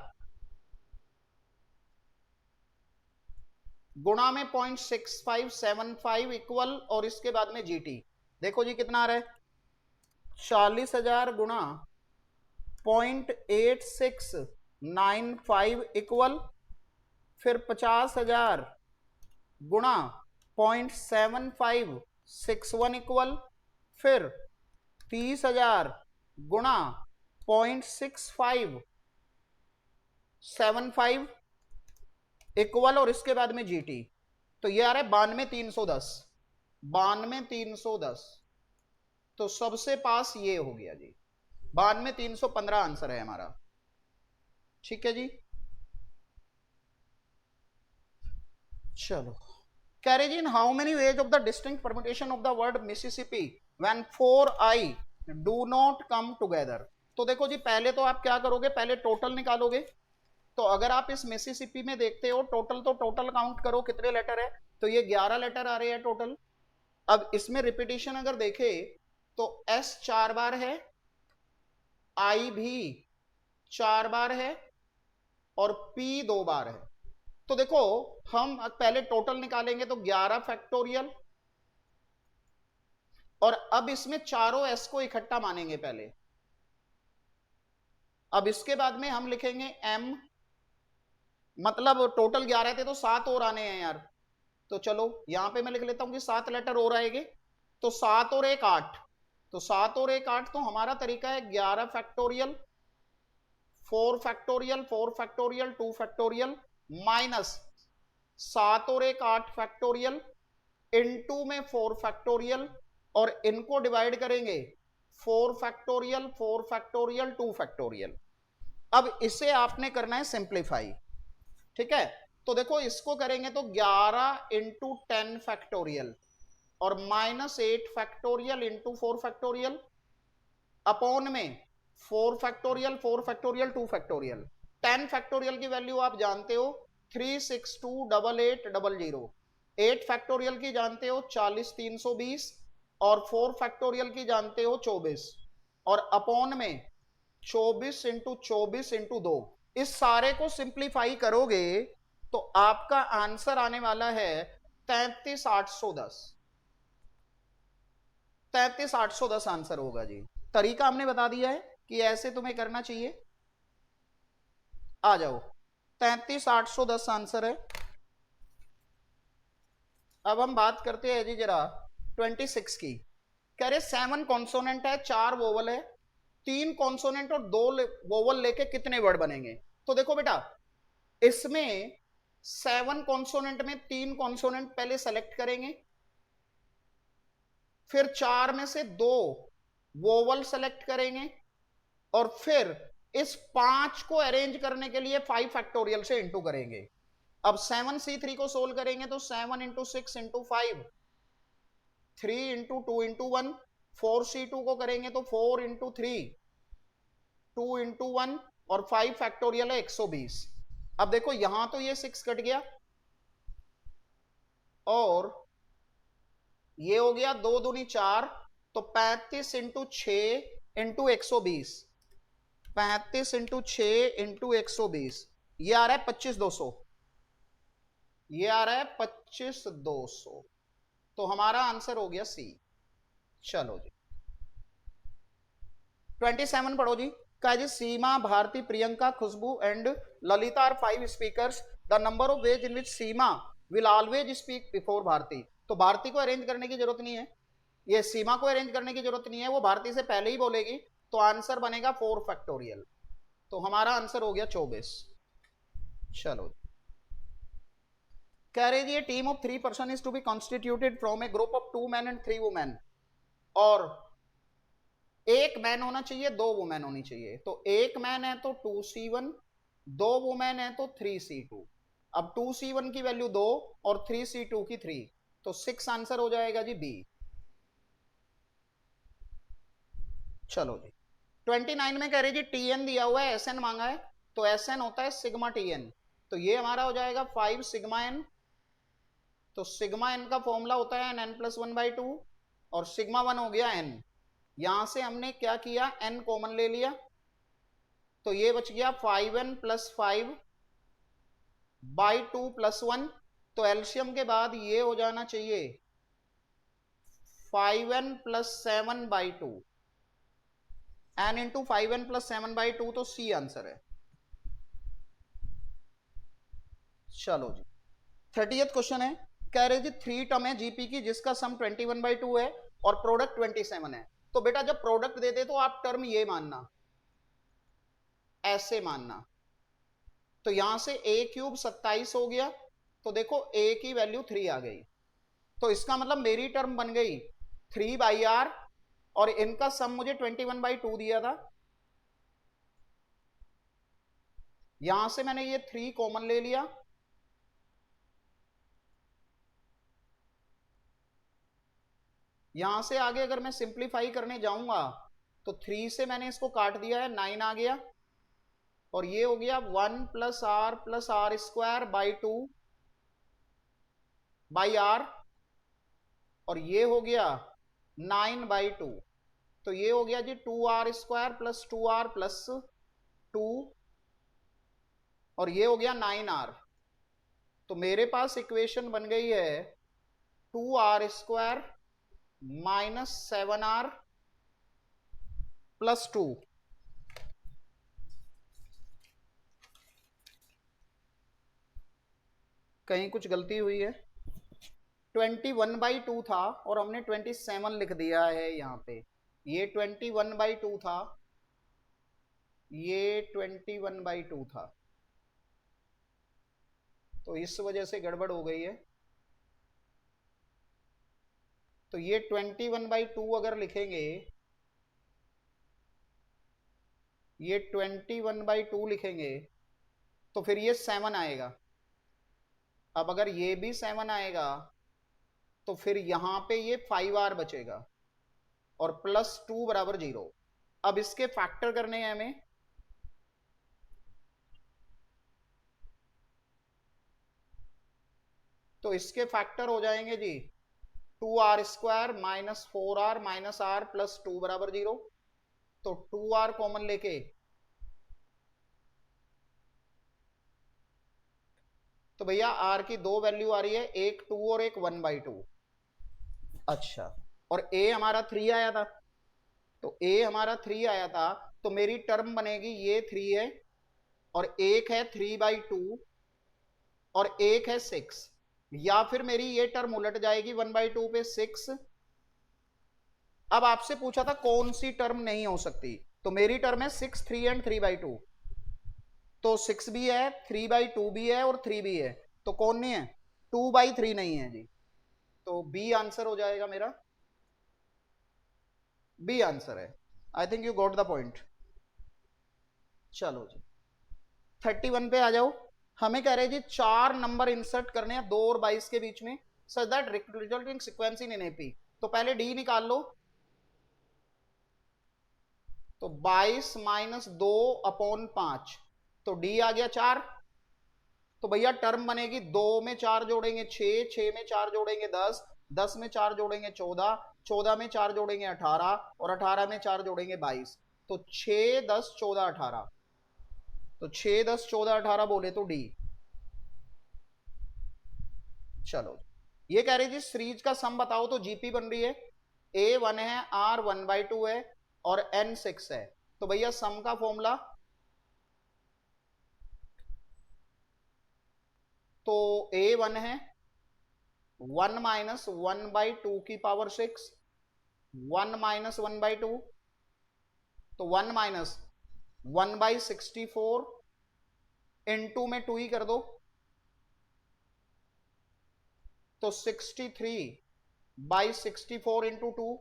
गुणा में 0.6575 इक्वल, और इसके बाद में जीटी। देखो जी कितना आ रहा है, 40,000 गुणा 0.86 95 इक्वल, फिर 50,000 गुणा 0.7561 इक्वल, फिर 30,000 गुणा 0.6575 इक्वल, और इसके बाद में जीटी। तो ये आ रहा है 92,310, 92,310। तो सबसे पास ये हो गया जी, 92,315 आंसर है हमारा। ठीक है जी, चलो। कह रहे जी, in how many ways of the distinct permutations of the word Mississippi when 4 I do not come together. तो देखो जी, पहले तो आप क्या करोगे, पहले टोटल निकालोगे। तो अगर आप इस मिसिसिपी में देखते हो टोटल, तो टोटल काउंट करो कितने लेटर है, तो ये 11 लेटर आ रहे हैं टोटल। अब इसमें रिपीटिशन अगर देखे तो S 4 बार है, I भी 4 बार है, और P 2 बार है। तो देखो, हम पहले टोटल निकालेंगे तो 11 फैक्टोरियल, और अब इसमें चारों S को इकट्ठा मानेंगे पहले। अब इसके बाद में हम लिखेंगे M, मतलब टोटल 11 थे तो 7 और आने हैं यार। तो चलो यहां पे मैं लिख लेता हूं कि 7 लेटर और आएंगे, तो 7 और 1 8, तो 7 और 1 8। तो हमारा तरीका है 11 factorial, 4 factorial, 4 factorial, 2 factorial, minus 7 और 1 8 फैक्टोरियल, इनटू में 4 फैक्टोरियल, और इनको डिवाइड करेंगे 4 फैक्टोरियल, 4 फैक्टोरियल, 2 फैक्टोरियल। अब इसे आपने करना है सिंप्लीफाई। ठीक है, तो देखो इसको करेंगे तो 11 इंटू 10 फैक्टोरियल, और -8 फैक्टोरियल इंटू 4 फैक्टोरियल, अपॉन में 4 फैक्टोरियल, 4 फैक्टोरियल, 2 फैक्टोरियल। 10 फैक्टोरियल की वैल्यू आप जानते हो 3628800, 8 फैक्टोरियल की जानते हो 40320, और 4 फैक्टोरियल की जानते हो 24, और अपॉन में 24 इंटू 24 इंटू 2। इस सारे को सिंप्लीफाई करोगे तो आपका आंसर आने वाला है 33,810, 33,810 आंसर होगा जी। तरीका हमने बता दिया है कि ऐसे तुम्हें करना चाहिए। आ जाओ, 33,810 आंसर है। अब हम बात करते हैं जी जरा 26 की। कह रहे 7 कॉन्सोनेंट है, 4 वोवल है, 3 कॉन्सोनेंट और 2 वोवल लेके कितने वर्ड बनेंगे। तो देखो बेटा, इसमें 7 कॉन्सोनेंट में 3 कॉन्सोनेंट पहले सेलेक्ट करेंगे, फिर 4 में से 2 वोवल सेलेक्ट करेंगे, और फिर इस 5 को अरेंज करने के लिए 5 फैक्टोरियल से इंटू करेंगे। अब 7C3 को सोल्व करेंगे तो 7 into 6 into 5, 3 into 2 into 1। 4C2 को करेंगे तो 4 इंटू 3, 2 इंटू 1, और 5 फैक्टोरियल है 120। अब देखो यहां तो ये 6 कट गया, और ये हो गया 2 दूनी 4, तो 35 इंटू 6 इंटू 120, 35 इंटू 6 इंटू 120, ये आ रहा है 25,200, ये आ रहा है 25,200। तो हमारा आंसर हो गया सी। चलो जी 27 पढ़ो जी। कहा जी, Seema, Bharti, Priyanka, Khushboo and Lalita are 5 speakers. The number of ways in which Seema will always speak before Bharti. तो भारती को अरेंज करने की जरूरत नहीं है, ये सीमा को अरेंज करने की जरूरत नहीं है, वो भारती से पहले ही बोलेगी। तो आंसर बनेगा 4 फैक्टोरियल। तो हमारा आंसर हो गया 24। चलो, कह रहे जी, team of 3 person is to be constituted from a group of 2 men and 3 women, और एक मैन होना चाहिए, 2 वुमेन होनी चाहिए। तो एक मैन है तो 2C1, 2 वुमेन है तो 3C2। अब 2C1 की वैल्यू 2 और 3C2 की 3, तो 6 आंसर हो जाएगा जी बी। चलो जी 29 में कह रही जी, टीएन दिया हुआ है, एसएन मांगा है, तो एसएन होता है सिग्मा टीएन। तो ये हमारा हो जाएगा 5 सिग्मा एन। तो सिग्मा एन का फॉर्मूला होता है एन प्लस 1/2, और सिग्मा 1 हो गया एन। यहां से हमने क्या किया, एन कॉमन ले लिया, तो ये बच गया 5n प्लस 5/2 प्लस 1। तो एल्शियम के बाद ये हो जाना चाहिए 5n plus 7/2, n into 5n plus 7/2, तो सी आंसर है। चलो जी, 30th क्वेश्चन है, कह रहे जी थ्री टर्म है जीपी की जिसका सम 21/2 है और प्रोडक्ट 27 है। तो बेटा जब प्रोडक्ट देते तो आप टर्म ये मानना, ऐसे मानना। तो यहां से ए क्यूब 27 हो गया, तो देखो ए की वैल्यू 3 आ गई। तो इसका मतलब मेरी टर्म बन गई 3/r, और इनका सम मुझे 21/2 दिया था। यहां से मैंने ये 3 कॉमन ले लिया, यहां से आगे अगर मैं सिंप्लीफाई करने जाऊंगा तो 3 से मैंने इसको काट दिया है, 9 आ गया, और ये हो गया 1 + r + r²/2/r, और ये हो गया 9/2। तो ये हो गया जी 2r² + 2r + 2, और ये हो गया 9r। तो मेरे पास इक्वेशन बन गई है 2r² - 7r + 2। कहीं कुछ गलती हुई है? 21/2 था और हमने 27 लिख दिया है यहाँ पे। ये 21/2 था, ये 21/2 था, तो इस वजह से गड़बड़ हो गई है। तो ये 21/2 अगर लिखेंगे, ये 21/2 लिखेंगे तो फिर ये 7 आएगा। अब अगर ये भी 7 आएगा तो फिर यहां पे ये 5r बचेगा, और +2 = 0। अब इसके फैक्टर करने हैं हमें, तो इसके फैक्टर हो जाएंगे जी 2r² - 4r - r +2 = 0। तो 2r कॉमन लेके, तो भैया r की दो वैल्यू आ रही है, एक 2 और एक 1/2। अच्छा, और a हमारा 3 आया था, तो a हमारा 3 आया था, तो मेरी टर्म बनेगी ये 3 है, और एक है 3/2, और एक है 6, या फिर मेरी ये टर्म उलट जाएगी 1/2 पे 6। अब आपसे पूछा था कौन सी टर्म नहीं हो सकती, तो मेरी टर्म है 6, 3 एंड 3/2। तो 6 भी है, 3/2 भी है, और 3 भी है, तो कौन नहीं है? 2/3 नहीं है जी। तो बी आंसर हो जाएगा मेरा, बी आंसर है। I think you got the point. चलो जी, 31 पे आ जाओ। हमें कह रहे जी 4 नंबर इंसर्ट करने हैं 2 और 22 के बीच में, such that resulting sequence in NAP. तो पहले डी निकाल लो, तो 22 - 2/5, तो डी आ गया 4। तो भैया टर्म बनेगी, 2 में 4 जोड़ेंगे 6, 6 में 4 जोड़ेंगे 10, 10 में 4 जोड़ेंगे 14, 14 में 4 जोड़ेंगे 18, और 18 में 4 जोड़ेंगे 22। तो 6, 10, 14, 18, तो 6, 10, 14, 18 बोले तो डी। चलो, ये कह रही जी सीरीज का सम बताओ, तो जीपी बन रही है A1 है, R 1/2 है, और N 6 है। तो भैया सम का फॉर्मूला, तो A1 है 1 - 1/2 की पावर 6, 1 - 1/2, तो 1 - 1/64, इनटू में 2 ही कर दो, तो 63/64 इंटू 2,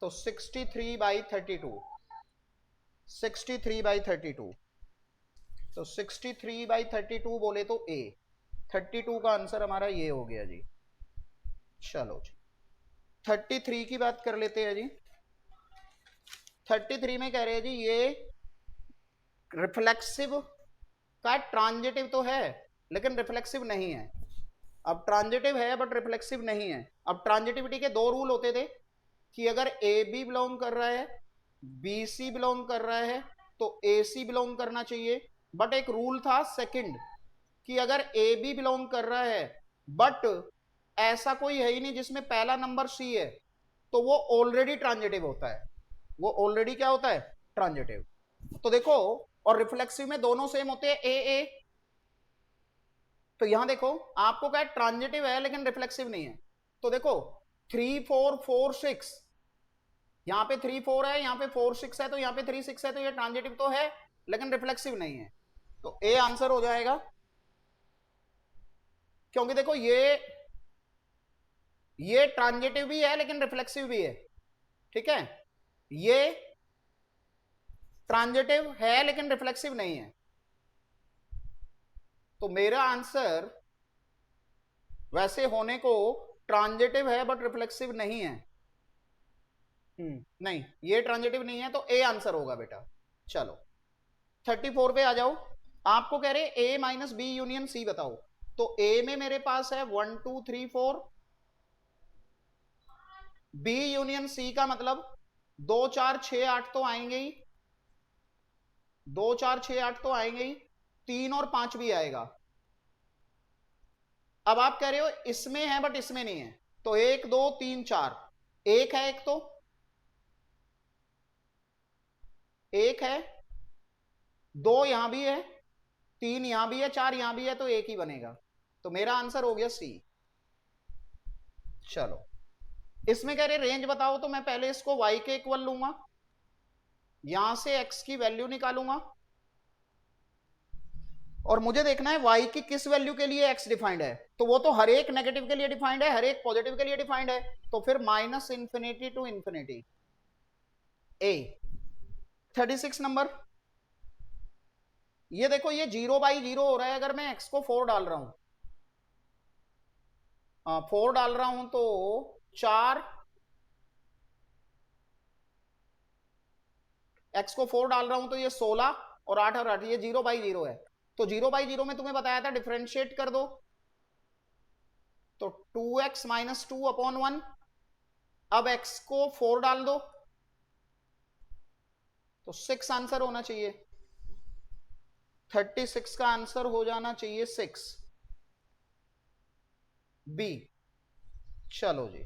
तो 63/32, 63/32। तो 63/32 बोले तो ए, 32 का आंसर हमारा ये हो गया जी। चलो जी, 33 की बात कर लेते हैं जी। 33 में कह रहे हैं जी ये रिफ्लेक्सिव का ट्रांजिटिव तो है लेकिन रिफ्लेक्सिव नहीं है। अब ट्रांजिटिव है बट रिफ्लेक्सिव नहीं है। अब ट्रांजिटिविटी के दो रूल होते थे कि अगर ए बी बिलोंग कर रहा है, बी सी बिलोंग कर रहा है, तो ए सी बिलोंग करना चाहिए। बट एक रूल था सेकंड, कि अगर ए बी बिलोंग कर रहा है बट ऐसा कोई है ही नहीं जिसमें पहला नंबर सी है, तो वो ऑलरेडी ट्रांजिटिव होता है। वो ऑलरेडी क्या होता है? ट्रांजिटिव। तो देखो, और रिफ्लेक्सिव में दोनों सेम होते हैं, ए ए, तो यहां देखो आपको क्या ट्रांजिटिव है लेकिन रिफ्लेक्सिव नहीं है। तो देखो 3 4 4 6, यहाँ पे 3 4 है, यहाँ पे 4 6 है, तो यहाँ पे 3 6 है, तो ये ट्रांजिटिव तो है लेकिन रिफ्लेक्सिव नहीं है। तो ए आंसर हो जाएगा, क्योंकि देखो ये ट्रांजिटिव भी है लेकिन रिफ्लेक्सिव भी है। ठीक है, ये ट्रांजिटिव है लेकिन रिफ्लेक्सिव नहीं है। तो मेरा आंसर वैसे होने को ट्रांजिटिव है बट रिफ्लेक्सिव नहीं है। नहीं, ये ट्रांजिटिव नहीं है, तो ए आंसर होगा बेटा। चलो 34 पे आ जाओ। आपको कह रहे ए माइनस बी यूनियन सी बताओ। तो ए में मेरे पास है 1 2 3 4, बी यूनियन सी का मतलब 2 4 6 8 तो आएंगे ही, 2 4 6 8 तो आएंगे ही, 3 और 5 भी आएगा। अब आप कह रहे हो इसमें है बट इसमें नहीं है, तो 1 2 3 4, एक है, एक तो एक है, 2 यहां भी है, 3 यहां भी है, 4 यहां भी है, तो एक ही बनेगा। तो मेरा आंसर हो गया सी। चलो इसमें कह रहे रेंज बताओ, तो मैं पहले इसको y के इक्वल लूंगा, यहां से x की वैल्यू निकालूंगा, और मुझे देखना है y की किस वैल्यू के लिए x डिफाइंड है। तो वो तो हर एक नेगेटिव के लिए डिफाइंड है, हर एक पॉजिटिव के लिए डिफाइंड है। तो फिर minus infinity to infinity A. 36 number, ये देखो ये 0/0 हो रहा है अगर मैं x को 4 डाल रहा हूं, 4 डाल रहा हूं तो 4, x को 4 डाल रहा हूं तो ये 16 और 8 और 8, ये 0/0 है। तो 0/0 में तुम्हें बताया था डिफरेंशिएट कर दो, तो 2x माइनस 2 अपॉन 1। अब x को 4 डाल दो तो 6 आंसर होना चाहिए, 36 का आंसर हो जाना चाहिए 6 बी। चलो जी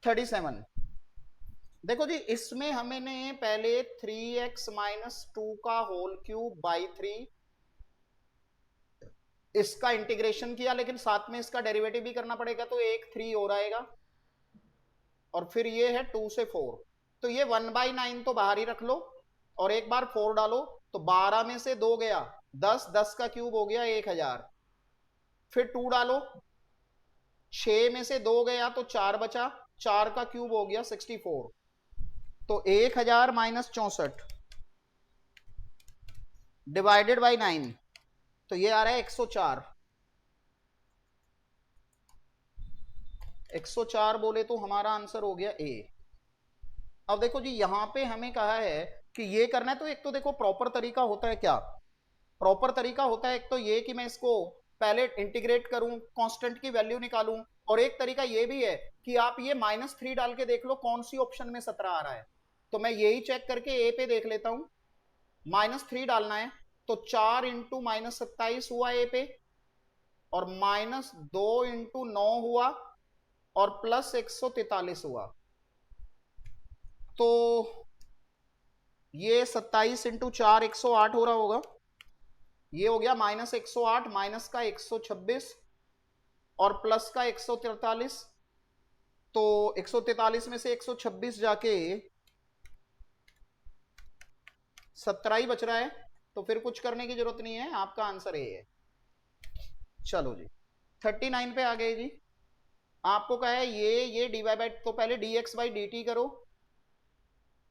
37, देखो जी इसमें हमने पहले 3x माइनस 2 का होल क्यूब बाई 3 इसका इंटीग्रेशन किया, लेकिन साथ में इसका डेरिवेटिव भी करना पड़ेगा, तो एक 3 और आएगा, और फिर ये है 2 से 4, तो ये 1/9 तो बाहर ही रख लो, और एक बार 4 डालो, तो 12 में से 2 गया 10, 10 का क्यूब हो गया 1000, फिर 2 डालो, 6 में से 2 गया तो 4 बचा, 4 का क्यूब हो गया 64, तो 1000 माइनस 64 डिवाइडेड बाई 9, तो ये आ रहा है 104। 104 बोले तो हमारा आंसर हो गया ए। अब देखो जी यहां पे हमें कहा है कि ये करना है, तो एक तो देखो प्रॉपर तरीका होता है क्या, प्रॉपर तरीका होता है एक तो ये कि मैं इसको पहले इंटीग्रेट करूं, कांस्टेंट की वैल्यू निकालूं, और एक तरीका ये भी है कि आप ये -3 डाल के देख लो कौन सी ऑप्शन में 17 आ रहा है। तो मैं यही चेक करके ए पे देख लेता हूं, -3 डालना है, तो 4 इंटू -27 हुआ ए पे, और -2 इंटू 9 हुआ, और प्लस 143 हुआ, तो ये 27 इंटू 4 108 हो रहा होगा, ये हो गया -108 माइनस का 126 और प्लस का 143, तो 143 में से 126 जाके 17 ही बच रहा है, तो फिर कुछ करने की जरूरत नहीं है, आपका आंसर ए है। चलो जी 39 पे आ गए जी। आपको कहा है ये डीवाई बाई, तो पहले dx बाई dt करो,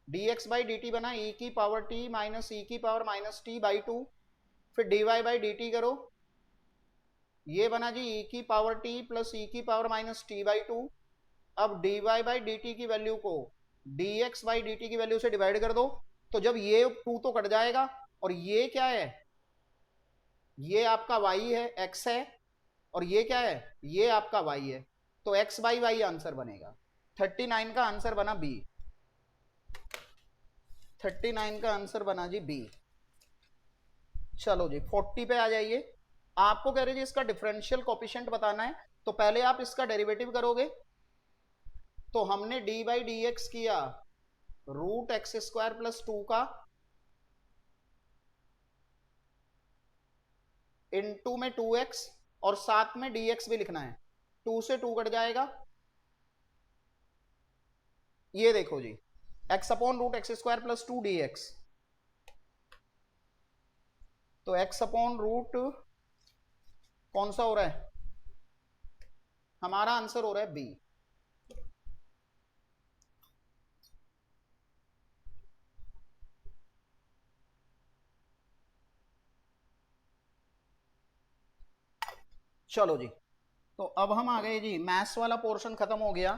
dx बाई dt बना e की पावर t माइनस e की पावर माइनस t बाई 2, फिर dy बाई dt करो, ये बना जी e की पावर t प्लस e की पावर माइनस t बाई 2। अब dy बाई dt की वैल्यू को dx बाई dt की वैल्यू से डिवाइड कर दो, तो जब ये 2 तो कट जाएगा, और ये क्या है, ये आपका y है, x है, और ये क्या है, ये आपका y है, तो x बाई y आंसर बनेगा। 39 का आंसर बना बी, 39 का आंसर बना जी बी। चलो जी 40 पे आ जाइए। आपको कह रहे जी इसका डिफरेंशियल कोफिशिएंट बताना है, तो पहले आप इसका डेरिवेटिव करोगे, तो हमने डी बाई डी एक्स किया √x² + 2 का इनटू में 2x और साथ में dx भी लिखना है, 2 से 2 कट जाएगा, ये देखो जी, x upon root X square plus 2 dx, तो x अपॉन रूट कौन सा हो रहा है, हमारा आंसर हो रहा है बी। चलो जी, तो अब हम आ गए जी, मैथ्स वाला पोर्शन खत्म हो गया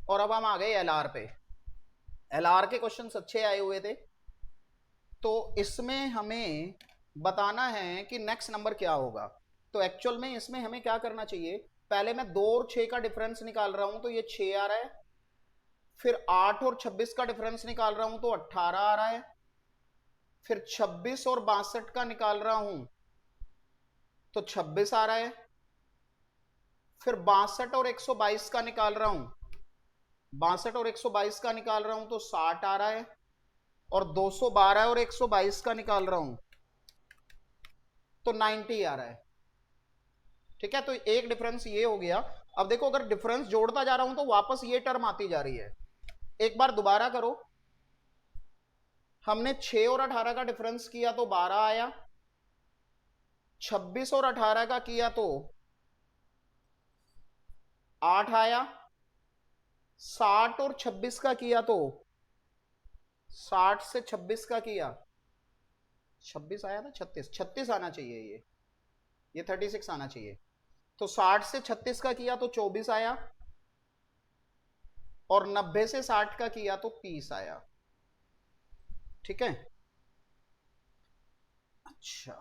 और अब हम आ गए एलआर पे। एलआर के क्वेश्चंस अच्छे आए हुए थे, तो इसमें हमें बताना है कि नेक्स्ट नंबर क्या होगा। तो एक्चुअल में इसमें हमें क्या करना चाहिए, पहले मैं 2 और 6 का डिफरेंस निकाल रहा हूं तो ये 6 आ रहा है, फिर 8 और 26 का डिफरेंस निकाल रहा हूं तो 18 आ रहा है, फिर 26 और 62 का निकाल रहा हूं तो 26 आ रहा है, फिर 62 और 122 का निकाल रहा हूं, 62 और 122 का निकाल रहा हूं तो 60 आ रहा है, और 212 और 122 का निकाल रहा हूं तो 90 आ रहा है। ठीक है, तो एक डिफरेंस ये हो गया। अब देखो, अगर डिफरेंस जोड़ता जा रहा हूं तो वापस ये टर्म आती जा रही है, एक बार दोबारा करो, हमने 6 और 18 का डिफरेंस किया तो 12 आया, 26 और 18 का किया तो 8 आया, 60 और 26 का किया तो 60 से 26 का किया, 26 आया था, 36, 36 आना चाहिए, ये 36 आना चाहिए, तो 60 से 36 का किया तो 24 आया, और 90 से 60 का किया तो 30 आया। ठीक है, अच्छा,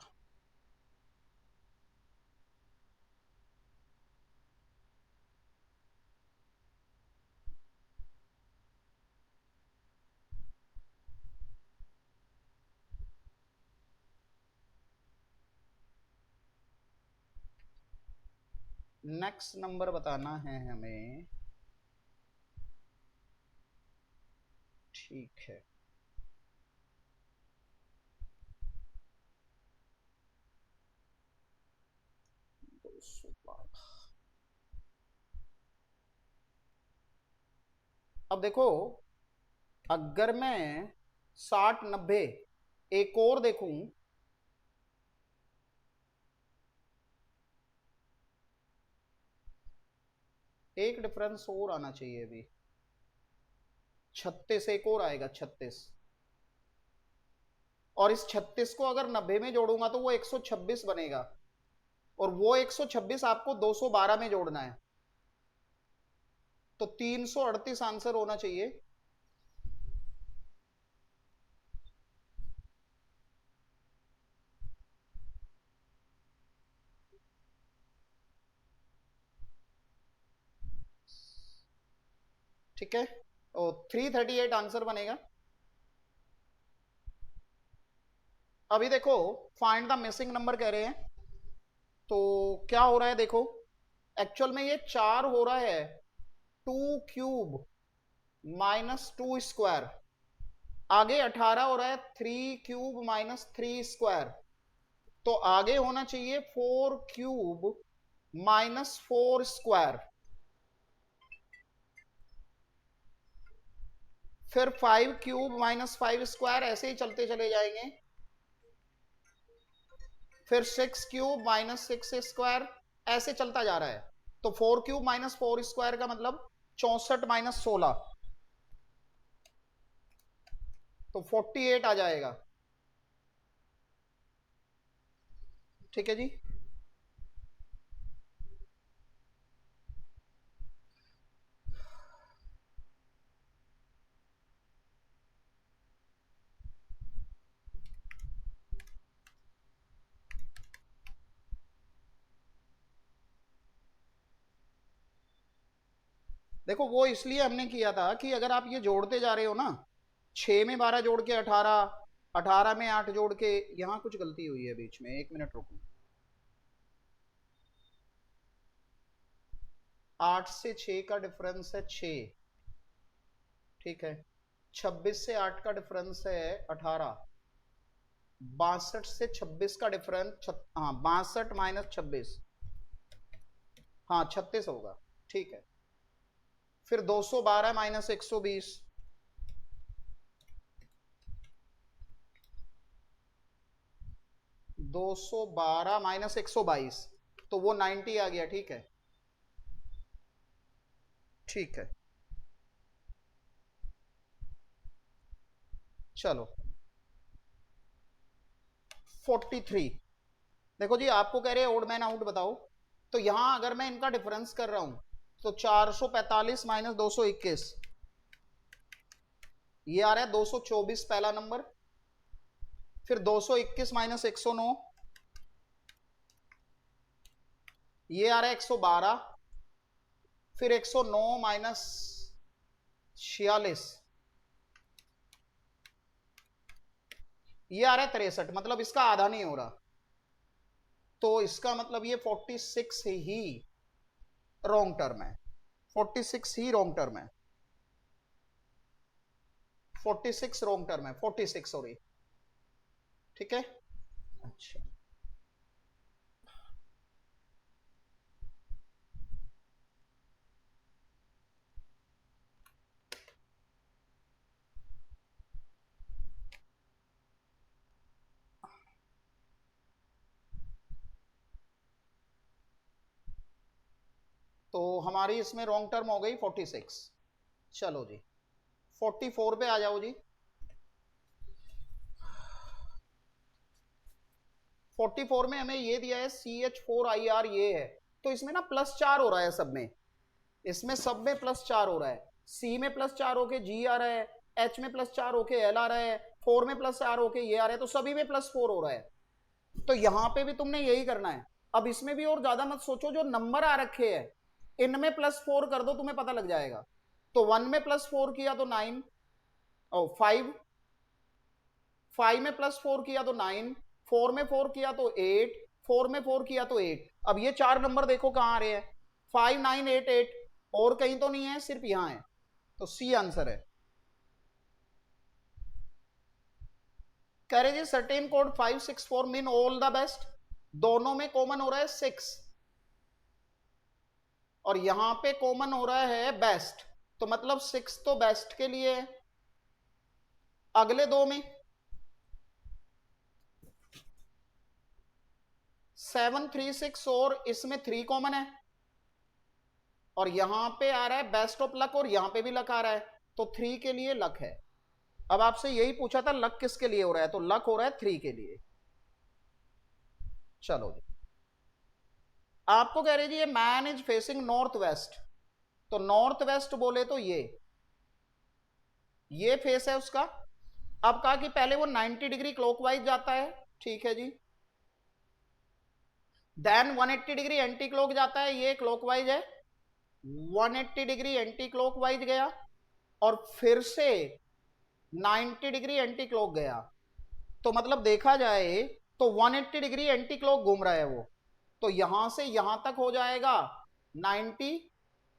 नेक्स्ट नंबर बताना है हमें। ठीक है, अब देखो, अगर मैं 60 90 एक और देखूं, एक डिफरेंस और आना चाहिए अभी, 36 एक और आएगा, 36, और इस 36 को अगर 90 में जोड़ूंगा तो वो 126 बनेगा, और वो 126 आपको 212 में जोड़ना है, तो 338 आंसर होना चाहिए। ठीक है, और 338 आंसर बनेगा। अभी देखो, फाइंड द मिसिंग नंबर कह रहे हैं, तो क्या हो रहा है देखो, एक्चुअल में ये 4 हो रहा है 2 क्यूब माइनस 2 स्क्वायर, आगे 18 हो रहा है 3 क्यूब माइनस 3 स्क्वायर, तो आगे होना चाहिए 4 क्यूब माइनस 4 स्क्वायर, फिर 5 क्यूब माइनस 5 स्क्वायर, ऐसे ही चलते चले जाएंगे, फिर 6 क्यूब माइनस 6 स्क्वायर, ऐसे चलता जा रहा है, तो 4 क्यूब माइनस 4 स्क्वायर का मतलब 64 माइनस 16, तो 48 आ जाएगा। ठीक है जी, देखो वो इसलिए हमने किया था कि अगर आप ये जोड़ते जा रहे हो ना, 6 में 12 जोड़ के 18, 18 में 8 जोड़ के, यहां कुछ गलती हुई है बीच में, 1 मिनट रुको, 8 से 6 का डिफरेंस है 6, ठीक है, 26 से 8 का डिफरेंस है 18, 62 से 26 का डिफरेंस, हाँ 62 माइनस 26, हाँ 36 होगा, ठीक है। फिर 212 माइनस 120, 212 माइनस 122, तो वो 90 आ गया, ठीक है, ठीक है। चलो 43, देखो जी आपको कह रहे हैं ओड मैन आउट बताओ, तो यहां अगर मैं इनका डिफरेंस कर रहा हूं तो 445 माइनस 221, ये आ रहा है 224 पहला नंबर, फिर 221 माइनस 109, ये आ रहा है 112, फिर 109 माइनस 46, ये आ रहा है 63, मतलब इसका आधा नहीं हो रहा, तो इसका मतलब ये 46 ही रॉन्ग टर्म है, 46 ही रॉन्ग टर्म है, 46 रॉन्ग टर्म है, 46 सॉरी, ठीक है। अच्छा, तो हमारी इसमें रॉन्ग टर्म हो गई 46। चलो जी 44 पे आ जाओ जी। 44 में हमें ये दिया है CH4IR, ये है, तो इसमें ना +4 हो रहा है सब में, इसमें सब में +4 हो रहा है, सी में +4 होके जी आ रहा है, एच में +4 होके एल आ रहा है, 4 में +4 होके ये आ रहा है, तो सभी में +4 हो रहा है, तो यहां पे भी तुमने यही करना है। अब इसमें भी और ज्यादा मत सोचो, जो नंबर आ रखे हैं इनमें +4 कर दो, तुम्हें पता लग जाएगा। तो 1 में +4 किया तो 9, और 5, 5 में +4 किया तो 9, 4 में 4 किया तो 8, 4 में 4 किया तो 8। अब ये चार नंबर देखो कहां आ रहे हैं, 5 9 8 8, और कहीं तो नहीं है, सिर्फ यहां है, तो सी आंसर है। कह रहे जी certain code 564 mean all the best, दोनों में कॉमन हो रहा है 6, और यहां पे कॉमन हो रहा है बेस्ट, तो मतलब 6 तो बेस्ट के लिए है। अगले दो में 7 3 6, और इसमें 3 कॉमन है, और यहां पे आ रहा है बेस्ट ऑफ लक, और यहां पे भी लक आ रहा है, तो 3 के लिए लक है। अब आपसे यही पूछा था लक किसके लिए हो रहा है, तो लक हो रहा है 3 के लिए। चलो जी, आपको कह रहे जी ये man is facing north west, तो नॉर्थ वेस्ट बोले तो ये फेस है उसका। अब कहा कि पहले वो 90 डिग्री क्लॉकवाइज जाता है, ठीक है जी, देन 180 डिग्री एंटी क्लॉक जाता है, ये क्लॉकवाइज है, 180 डिग्री एंटी क्लॉकवाइज गया, और फिर से 90 डिग्री एंटी क्लॉक गया, तो मतलब देखा जाए तो 180 डिग्री एंटी क्लॉक घूम रहा है वो, तो यहां से यहां तक हो जाएगा 90,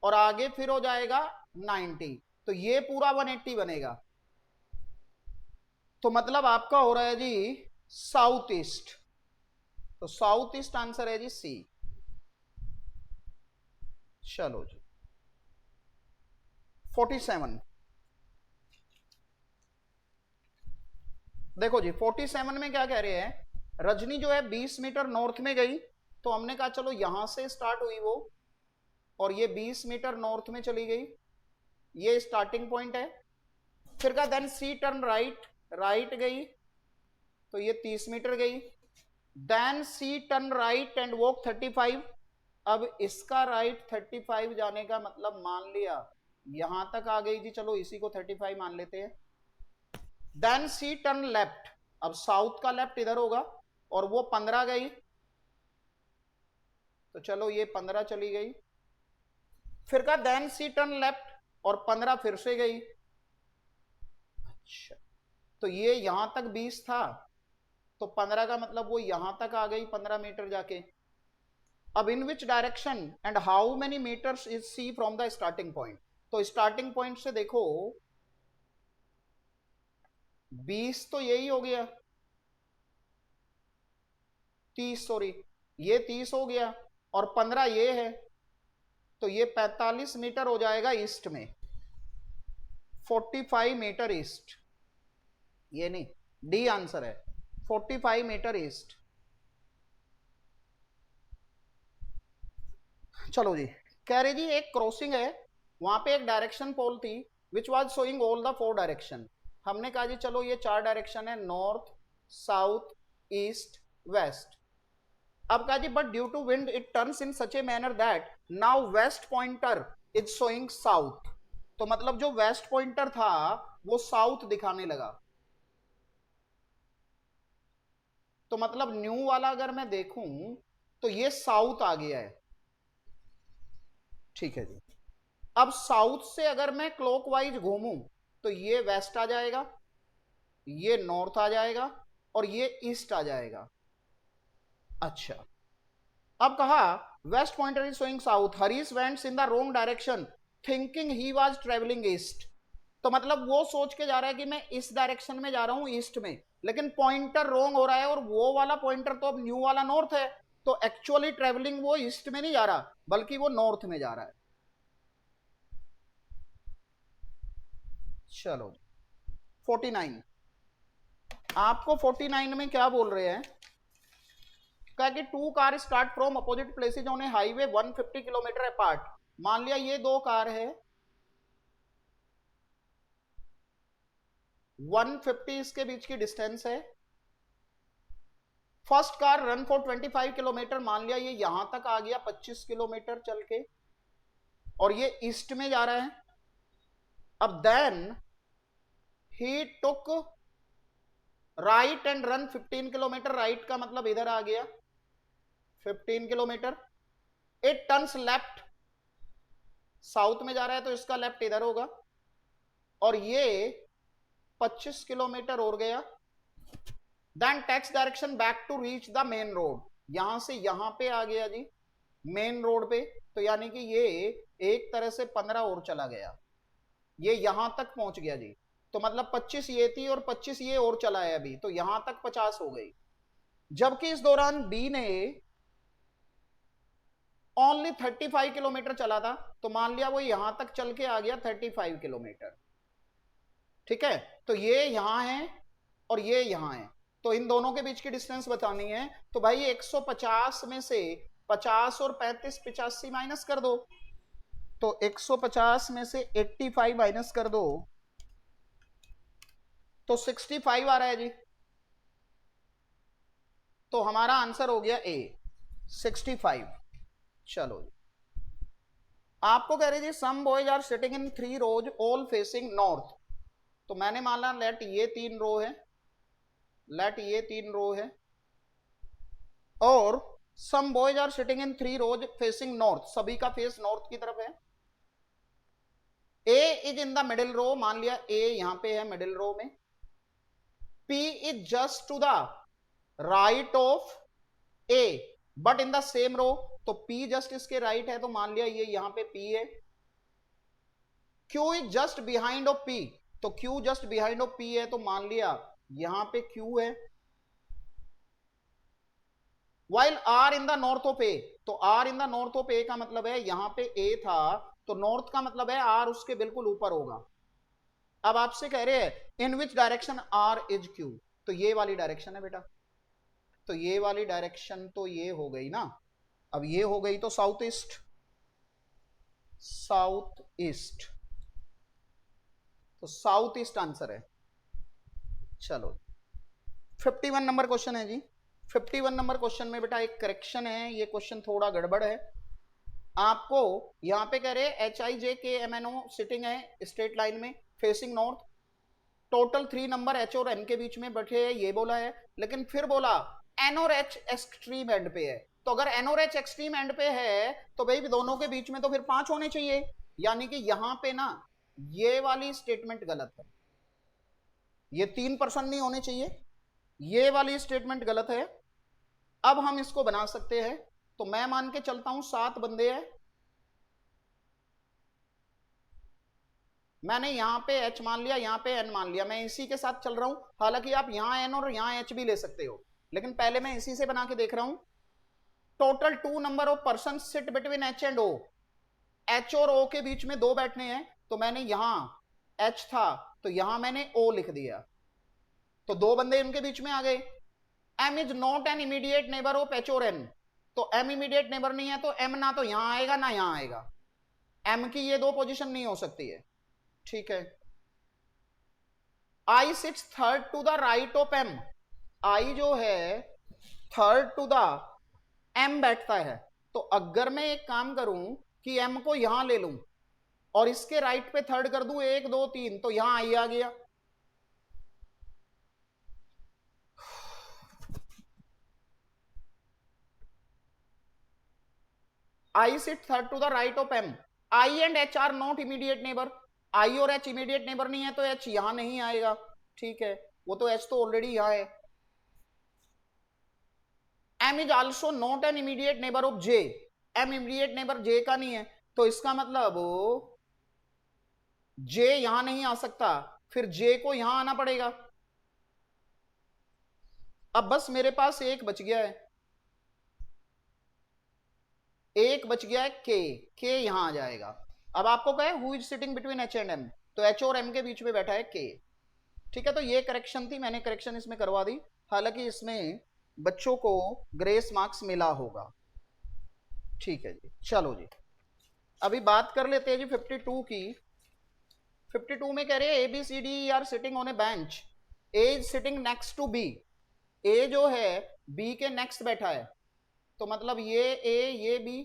और आगे फिर हो जाएगा 90, तो ये पूरा 180 बनेगा, तो मतलब आपका हो रहा है जी साउथ ईस्ट, तो साउथ ईस्ट आंसर है जी सी। चलो जी 47, देखो जी 47 में क्या कह रहे हैं, रजनी जो है 20 मीटर नॉर्थ में गई, तो हमने कहा चलो यहां से स्टार्ट हुई वो, और ये 20 मीटर नॉर्थ में चली गई, ये स्टार्टिंग पॉइंट है, फिर कहा then she turn right, right गई, तो ये 30 मीटर गई, then she turn right and walk 35, अब इसका राइट 35 जाने का मतलब मान लिया यहां तक आ गई थी, चलो इसी को 35 मान लेते हैं, देन सी टर्न लेफ्ट, अब साउथ का लेफ्ट इधर होगा, और वो 15 गई, तो चलो ये 15 चली गई, फिर कहा देन सी टर्न लेफ्ट, और 15 फिर से गई, अच्छा, तो ये यहां तक 20 था, तो 15 का मतलब वो यहां तक आ गई 15 मीटर जाके। अब in which direction and how many meters is C from the starting point, तो स्टार्टिंग पॉइंट से देखो 20 तो यही हो गया, 30, सॉरी ये 30 हो गया और 15 ये है, तो ये 45 मीटर हो जाएगा ईस्ट में, 45 मीटर ईस्ट, ये नहीं, डी आंसर है 45 मीटर ईस्ट। चलो जी, कह रहे जी एक क्रॉसिंग है, वहां पे एक डायरेक्शन पोल थी which was showing all the 4 direction. हमने कहा जी चलो ये 4 डायरेक्शन है, नॉर्थ साउथ ईस्ट वेस्ट। अब कहा जी but due to wind it turns in such a manner that now west pointer is showing south. तो मतलब जो वेस्ट पॉइंटर था वो साउथ दिखाने लगा। तो मतलब न्यू वाला अगर मैं देखूं तो ये साउथ आ गया है, ठीक है जी। अब साउथ से अगर मैं क्लॉकवाइज घूमूं तो ये वेस्ट आ जाएगा, ये नॉर्थ आ जाएगा और ये ईस्ट आ जाएगा। अच्छा, अब कहा west pointer is showing south, Harish went in the wrong direction thinking he was travelling east. तो मतलब वो सोच के जा रहा है कि मैं इस डायरेक्शन में जा रहा हूं ईस्ट में, लेकिन पॉइंटर रोंग हो रहा है और वो वाला पॉइंटर तो अब न्यू वाला नॉर्थ है, तो एक्चुअली ट्रेवलिंग वो ईस्ट में नहीं जा रहा बल्कि वो नॉर्थ में जा रहा है। चलो 49, आपको 49 में क्या बोल रहे हैं, कहा कि 2 car start from opposite places on A highway 150 kilometre apart. मान लिया ये 2 कार है, 150 इसके बीच की डिस्टेंस है। First car run for 25 kilometre, मान लिया ये यहां तक आ गया 25 किलोमीटर चल के और ये ईस्ट में जा रहा है। अब then he took right and run 15 kilometre, right का मतलब इधर आ गया 15 kilometre. It turns left, south में जा रहा है तो इसका लेफ्ट इधर होगा और ये 25 किलोमीटर और गया। Then takes direction back to reach the main road, यहां से यहां पे आ गया जी मेन रोड पे, तो यानी कि ये एक तरह से 15 और चला गया, ये यहां तक पहुंच गया जी। तो मतलब 25 ये थी और 25 ये और चला है अभी, तो यहां तक 50 हो गई। जबकि इस दौरान बी ने ओनली 35 किलोमीटर चला था, तो मान लिया वो यहां तक चल के आ गया 35 किलोमीटर, ठीक है। तो ये यहां है और ये यहां है, तो इन दोनों के बीच की डिस्टेंस बतानी है। तो भाई 150 में से 50 और 35 85 माइनस कर दो, तो 150 में से 85 माइनस कर दो तो 65 आ रहा है जी। तो हमारा आंसर हो गया ए 65। चलो जी, आपको कह रहे जी some boys are sitting in 3 rows all facing north. तो मैंने माना लेट ये 3 रो है, लेट ये 3 रो है और some boys are sitting in 3 rows facing north, सभी का फेस नॉर्थ की तरफ है। A is in the middle row, मान लिया ए यहां पे है मिडिल रो में। P is just to the right of A but in the same row, तो P just इसके राइट है तो मान लिया ये यहां पे P है। Q is just behind of P, तो Q just behind of P है तो मान लिया यहां पे Q है। while R in the north of A, तो R in the north of A का मतलब है यहां पे A था तो नॉर्थ का मतलब है R उसके बिल्कुल ऊपर होगा। अब आपसे कह रहे हैं in which direction R is Q, तो ये वाली डायरेक्शन है बेटा, तो ये वाली डायरेक्शन तो ये हो गई ना, अब ये हो गई तो साउथ ईस्ट, साउथ ईस्ट, तो साउथ ईस्ट आंसर है। चलो 51 नंबर क्वेश्चन है जी। 51 नंबर क्वेश्चन में बेटा एक करेक्शन है, ये क्वेश्चन थोड़ा गड़बड़ है। आपको यहां पे कह रहे हैं HIJKMNO सिटिंग है स्ट्रेट लाइन में facing north, total 3 number H और N के बीच में बैठे हैं ये बोला है, लेकिन फिर बोला N और H एक्सट्रीम एंड पे है। तो अगर N और H एक्सट्रीम एंड पे है तो भाई दोनों के बीच में तो फिर 5 होने चाहिए, यानी कि यहां पे ना ये वाली स्टेटमेंट गलत है, ये 3% नहीं होने चाहिए, ये वाली स्टेटमेंट गलत है। अब हम इसको बना सकते हैं, तो मैं मान के चलता हूं 7 बंदे हैं, मैंने यहां पे H मान लिया, यहां पे N मान लिया, मैं इसी के साथ चल रहा हूं। हालांकि आप यहां N और यहां H भी ले सकते हो, लेकिन पहले मैं इसी से बना के देख रहा हूं। Total 2 number of person sit between H and O, H और ओ के बीच में 2 बैठने हैं, तो मैंने यहां एच था तो यहां मैंने ओ लिख दिया, तो 2 बंदे उनके बीच में आ गए। M is not an immediate neighbour of H और एन, तो एम इमीडिएट नेबर नहीं है तो एम ना तो यहां आएगा ना यहां आएगा, एम की ये 2 पोजीशन नहीं हो सकती है, ठीक है। I sits third to the right of M, I जो है थर्ड टू द एम बैठता है, तो अगर मैं एक काम करूं कि एम को यहां ले लूं और इसके राइट पे थर्ड कर दूं 1 2 3, तो यहां आई आ गया। I sit third to the right of M, I and H are not immediate neighbour, I और एच इमीडिएट नेबर नहीं है तो एच यहां नहीं आएगा, ठीक है, वो तो एच तो ऑलरेडी यहां है। M is also not an immediate neighbour of J, M immediate neighbour J का नहीं है, तो इसका मतलब जे यहां नहीं आ सकता, फिर जे को यहां आना पड़ेगा। अब बस मेरे पास एक बच गया है, एक बच गया है के यहां आ जाएगा। अब आपको कहे who is sitting between H and M, तो एच और एम के बीच में बैठा है के, ठीक है। तो ये करेक्शन थी, मैंने करेक्शन इसमें करवा दी, हालांकि इसमें बच्चों को ग्रेस मार्क्स मिला होगा, ठीक है जी। चलो जी, अभी बात कर लेते हैं जी 52 की। 52 में कह रहे हैं A B C D are sitting on a bench, A is sitting next to B, A जो है बी के नेक्स्ट बैठा है, तो मतलब ये ए ये B.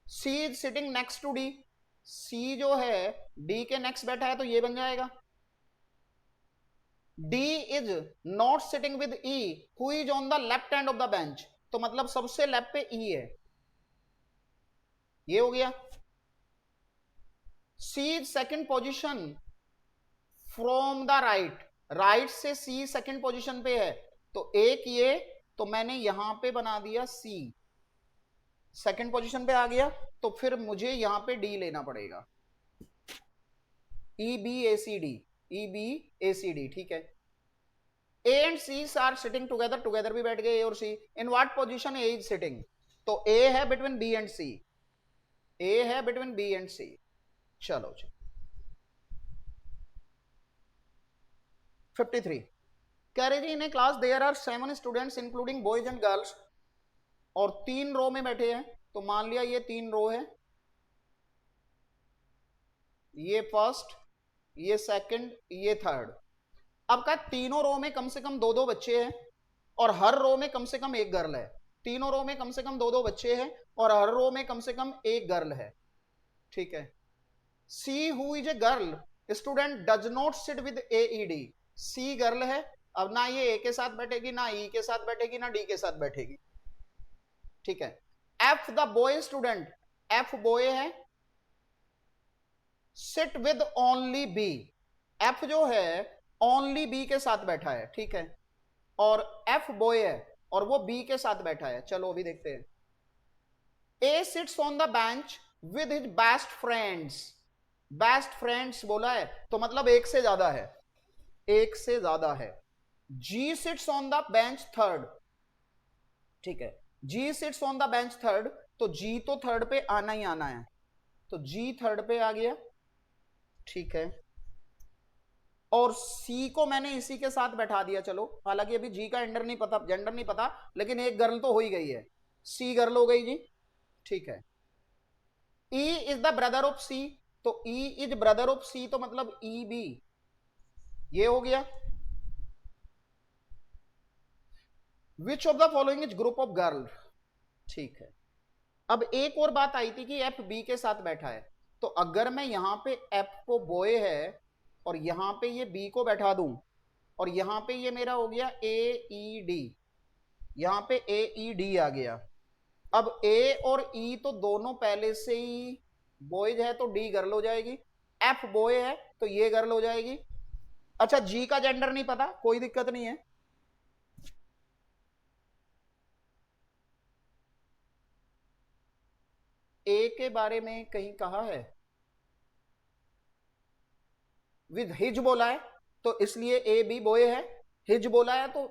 C is sitting next to D, C जो है डी के नेक्स्ट बैठा है तो ये बन जाएगा। D is not sitting with E who is on the left hand of the bench, तो मतलब सबसे लेफ्ट पे ई है, ये हो गया। C is second position from the right, right से सी सेकंड पोजीशन पे है, तो एक ये, तो मैंने यहां पे बना दिया सी, सेकंड पोजीशन पे आ गया, तो फिर मुझे यहां पे डी लेना पड़ेगा, E B A C D, E B A C D, ठीक है। A and C are sitting together, together भी बैठ गए ए और C, in what position A is sitting, तो ए है between B and C, A है between B and सी। चलो जी 53 कह रहे जी in a class there are 7 students including boys and girls, और 3 रो में बैठे हैं, तो मान लिया ये 3 रो है, ये फर्स्ट ये सेकंड ये थर्ड। अब का तीनों रो में कम से कम 2-2 बच्चे हैं और हर रो में कम से कम एक गर्ल है, तीनों रो में कम से कम 2-2 बच्चे हैं और हर रो में कम से कम एक गर्ल है, ठीक है। C who is a girl student does not sit with A E D, C girl है, अब ना ये ए के साथ बैठेगी ना ई के साथ बैठेगी ना डी के साथ बैठेगी, ठीक है। F the boy student, F boy है, sit with only B, F जो है ओनली बी के साथ बैठा है, ठीक है, और एफ बॉय है और वो बी के साथ बैठा है। चलो अभी देखते हैं। A sits on the bench with his best friends, best friends बोला है तो मतलब एक से ज्यादा है, एक से ज्यादा है। G sits on the bench third, ठीक है, G sits on the bench third, तो जी तो थर्ड पे आना ही आना है, तो जी थर्ड पे आ गया, ठीक है। और सी को मैंने इसी के साथ बैठा दिया, चलो हालांकि अभी जी का जेंडर नहीं पता, जेंडर नहीं पता, लेकिन एक गर्ल तो हो ही गई है, सी गर्ल हो गई जी, ठीक है। E is the brother of C, तो E is brother of C, तो मतलब ई बी, ये हो गया। Which of the following is group of girl, ठीक है। अब एक और बात आई थी कि एफ बी के साथ बैठा है, तो अगर मैं यहां पे एफ को बॉय है और यहां पे ये बी को बैठा दूं और यहां पे ये मेरा हो गया ए ई डी, यहां पे ए ई डी आ गया। अब ए और ई तो दोनों पहले से ही बॉयज है तो डी गर्ल हो जाएगी, एफ बॉय है तो ये गर्ल हो जाएगी। अच्छा जी का जेंडर नहीं पता, कोई दिक्कत नहीं है, ए के बारे में कहीं कहा है, विद हिज बोला है तो इसलिए ए बी बॉय है, हिज बोला है तो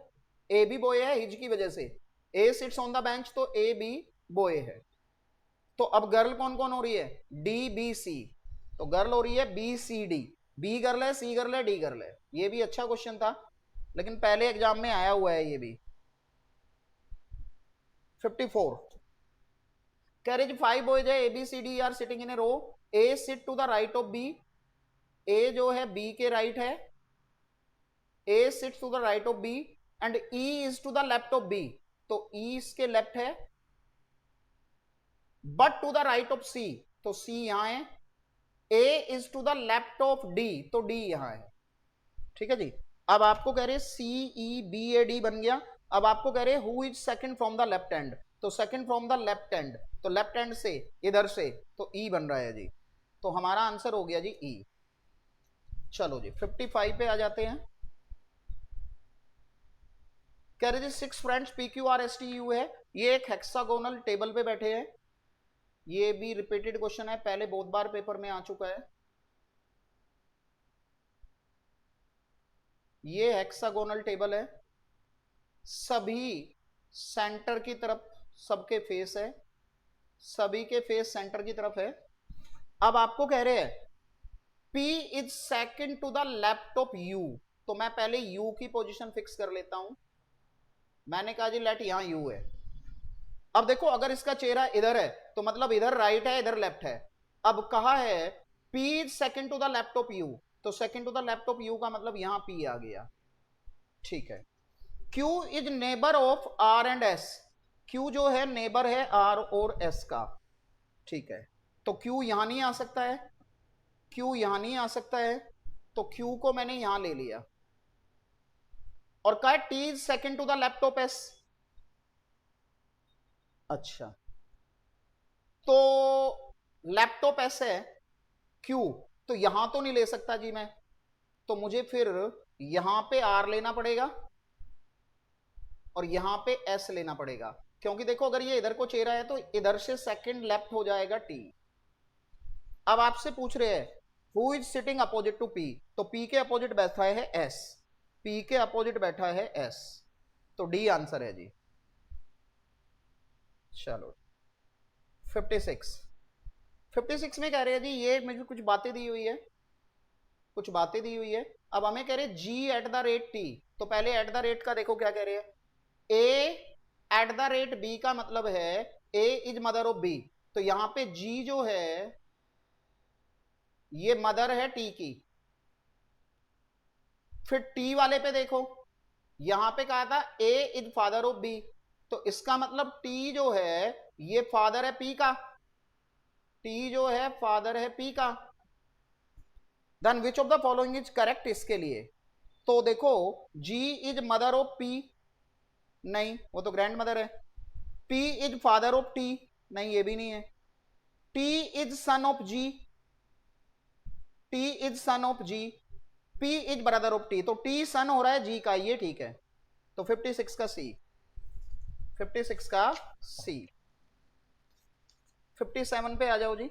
ए बी बॉय है हिज की वजह से, ए सिट्स ऑन द बेंच तो ए बी बॉय है। तो अब गर्ल कौन कौन हो रही है, डी बी सी, तो गर्ल हो रही है B C D, B girl है, सी गर्ल है, डी गर्ल है। ये भी अच्छा क्वेश्चन था, लेकिन पहले एग्जाम में आया हुआ है ये भी। 54 कह रहे जी 5 बॉयज है, A B C D are sitting in a row, A sit to the right of B, A जो है बी के राइट है, A sits to the right of B and E is to the left of B, तो E इसके left है, but to the right of C, तो C यहां है, A is to the left of D, तो D यहां है। ठीक है जी। अब आपको कह रहे सी ई बी ए डी बन गया। अब आपको कह रहे who is second from the left hand, तो second from the left hand, तो लेफ्ट हैंड से इधर से, तो ई बन रहा है जी, तो हमारा आंसर हो गया जी ई। चलो जी 55 पे आ जाते हैं। कह रहे जी 6 friends P Q R S T U है, ये एक हेक्सागोनल टेबल पे बैठे हैं। ये भी रिपीटेड क्वेश्चन है, पहले बहुत बार पेपर में आ चुका है। ये हेक्सागोनल टेबल है, सभी सेंटर की तरफ सबके फेस है, सभी के फेस सेंटर की तरफ है। अब आपको कह रहे हैं P is second to the left of U, तो मैं पहले U की पोजीशन फिक्स कर लेता हूं। मैंने कहा जी लेट यहां U है। अब देखो अगर इसका चेहरा इधर है तो मतलब इधर राइट है इधर लेफ्ट है। अब कहा है P is second to the left of U, तो second to the left of U का मतलब यहां P आ गया। ठीक है। Q is neighbour of R and S, Q जो है नेबर है R और S का। ठीक है, तो Q यहां नहीं आ सकता है, Q यहां नहीं आ सकता है, तो Q को मैंने यहां ले लिया और कहा T is second to the left of S। अच्छा, तो लैपटॉप ऐसे है Q, तो यहां तो नहीं ले सकता जी मैं, तो मुझे फिर यहां पे R लेना पड़ेगा और यहां पे S लेना पड़ेगा, क्योंकि देखो अगर ये इधर को चेहरा है तो इधर से सेकंड लेफ्ट हो जाएगा T। अब आपसे पूछ रहे हैं who is sitting opposite to P, तो P के अपोजिट बैठा है S, P के अपोजिट बैठा है S, तो D आंसर है जी। चलो 56 में कह रहे हैं जी ये मुझे कुछ बातें दी हुई है, कुछ बातें दी हुई है। अब हमें कह रहे हैं जी एट द रेट टी, तो पहले एट द रेट का देखो क्या कह रहे हैं, ए एट द रेट बी का मतलब है A is mother of B, तो यहां पे जी जो है ये मदर है टी की। फिर टी वाले पे देखो, यहां पे कहा था A is father of B, तो इसका मतलब टी जो है ये फादर है पी का, टी जो है फादर है पी का। Then which of the following is correct इसके लिए, तो देखो G is mother of P, नहीं वो तो ग्रैंड मदर है। P is father of T, नहीं ये भी नहीं है। T is son of G, T is son of G, P is brother of T, तो टी सन हो रहा है जी का, ये ठीक है। तो 56 का सी, 56 का सी। 57 पे आ जाओ जी।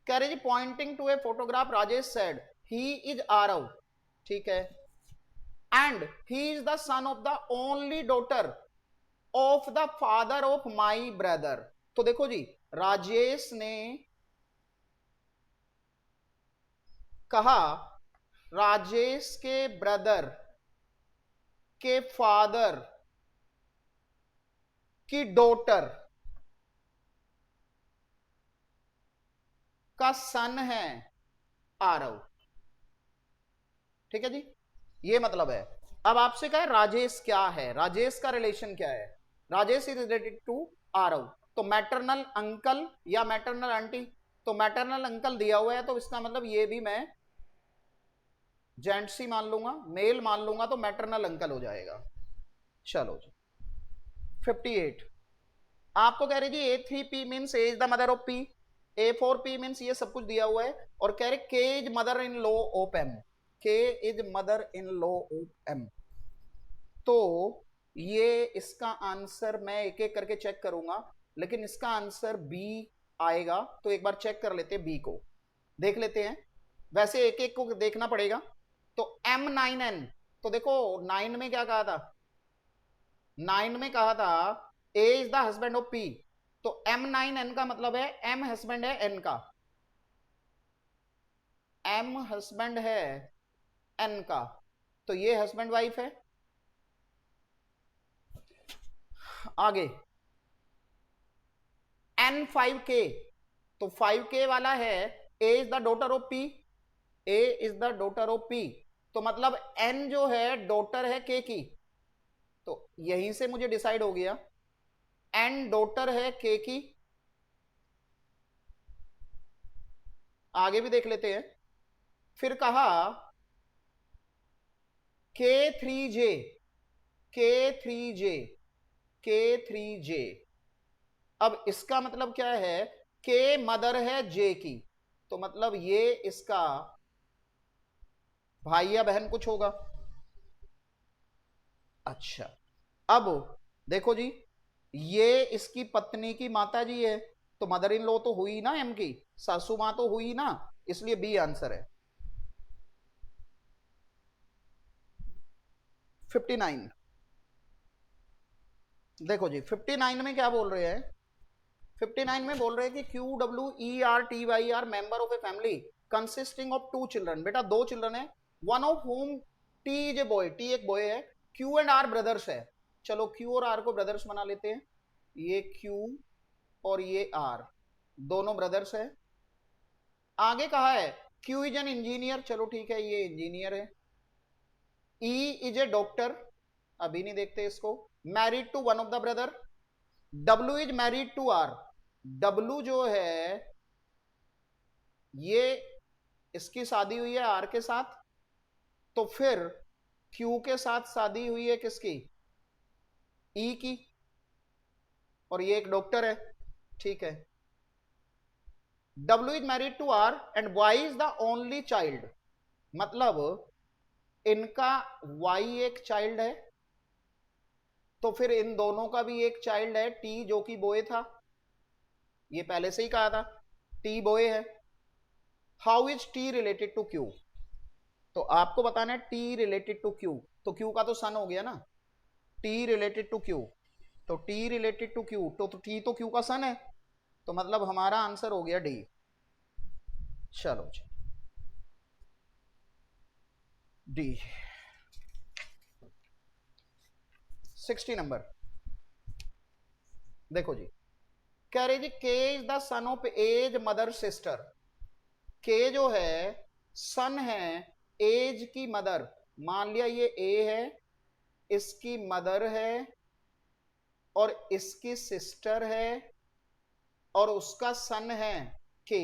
कह रहे जी pointing to a photograph Rajesh said he is Aarav, ठीक है, and he is the son of the only daughter of the father of my brother. तो देखो जी राजेश ने कहा राजेश के ब्रदर के फादर की डॉटर का सन है आरव। ठीक है जी, ये मतलब है। अब आपसे कहा राजेश क्या है, राजेश का रिलेशन क्या है, Rajesh is related to Aarav, तो मैटरनल अंकल या मैटरनल आंटी, तो मैटरनल अंकल दिया हुआ है तो इसका मतलब ये भी मैं जेंट्स ही मान लूंगा, मेल मान लूंगा, तो मैटरनल अंकल हो जाएगा। चलो जी 58 आपको कह रहे जी A3P means A is the mother of P, A4P means ये सब कुछ दिया हुआ है, और कह रहे K is mother in law of M, K is mother in law of M, तो ये इसका आंसर मैं एक एक करके चेक करूंगा, लेकिन इसका आंसर B आएगा, तो एक बार चेक कर लेते हैं B को, देख लेते हैं, वैसे एक एक को देखना पड़ेगा। तो M9N तो देखो 9 में क्या कहा था, 9 में कहा था A is the husband of P, तो M9N का मतलब है M हस्बैंड है N का, M हस्बैंड है N का, तो ये हस्बैंड वाइफ है। आगे N5K, तो 5K वाला है A is the daughter of P, A is the daughter of P, तो मतलब N जो है डॉटर है K की, तो यहीं से मुझे डिसाइड हो गया N डॉटर है K की। आगे भी देख लेते हैं, फिर कहा K3J, K3J, K3J, अब इसका मतलब क्या है, K मदर है J की, तो मतलब ये इसका भाई या बहन कुछ होगा। अच्छा, अब देखो जी, ये इसकी पत्नी की माता जी है, तो मदर इन लॉ तो हुई ना एम की, सासू मां तो हुई ना, इसलिए बी आंसर है। 59, देखो जी 59 में क्या बोल रहे हैं, 59 में बोल रहे हैं कि QWERTY are member of a family consisting of 2 children, बेटा 2 चिल्ड्रन है, one of whom T is a boy, T एक बॉय है, क्यू एंड आर ब्रदर्स है, चलो क्यू और आर को ब्रदर्स बना लेते हैं, ये क्यू और ये आर दोनों ब्रदर्स है। आगे कहा है क्यू इज एन इंजीनियर, चलो ठीक है ये इंजीनियर है, ई इज ए डॉक्टर, अभी नहीं देखते इसको, married to one of the brother, W is married to R, W जो है ये इसकी शादी हुई है आर के साथ, तो फिर क्यू के साथ शादी हुई है किसकी, ई की, और ये एक डॉक्टर है, ठीक है, W is married to R and Y is the only child, मतलब इनका वाई एक चाइल्ड है, तो फिर इन दोनों का भी एक चाइल्ड है टी जो कि बॉय था, ये पहले से ही कहा था टी बॉय है। How is T related to Q, तो आपको बताना है टी रिलेटेड टू क्यू, तो क्यू का तो सन हो गया ना, टी रिलेटेड टू क्यू, तो टी रिलेटेड टू क्यू, तो टी तो क्यू का सन है, तो मतलब हमारा आंसर हो गया डी। चलो डी। 60 नंबर, देखो जी, कह रहे जी K is the son of A's mother sister, K जो है सन है एज की मदर, मान लिया ये ए है, इसकी मदर है और इसकी सिस्टर है और उसका सन है के,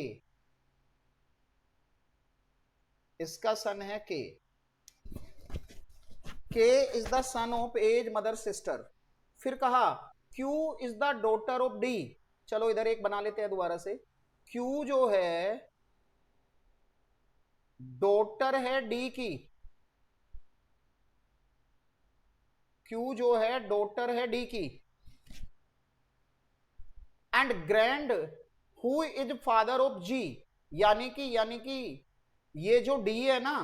इसका सन है K is the son of A's mother sister, फिर कहा Q is the daughter of D, चलो इधर एक बना लेते हैं दोबारा से, क्यू जो है डॉटर है डी की, क्यू जो है डॉटर है डी की, and grand who is father of G, यानी कि ये जो डी है ना,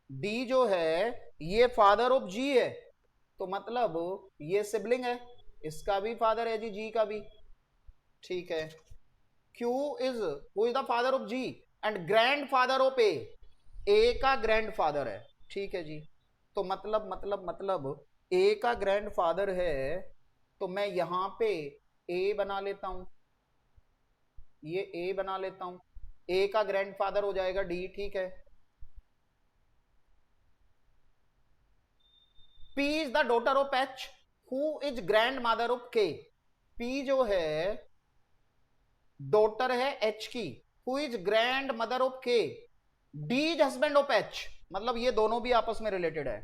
डी जो है ये फादर ऑफ जी है, तो मतलब ये सिबलिंग है, इसका भी फादर है जी, जी का भी, ठीक है, Q is who is the father of G and grand father of A का ग्रैंड फादर है, ठीक है जी, तो मतलब ए का ग्रैंड फादर है, तो मैं यहां पे ए बना लेता हूं, ये ए बना लेता हूं, ए का ग्रैंडफादर हो जाएगा डी, ठीक है, P is the daughter of H who is grand mother of K, P जो है डॉटर है एच की, who is grand mother of K, D is husband of H, मतलब ये दोनों भी आपस में रिलेटेड है,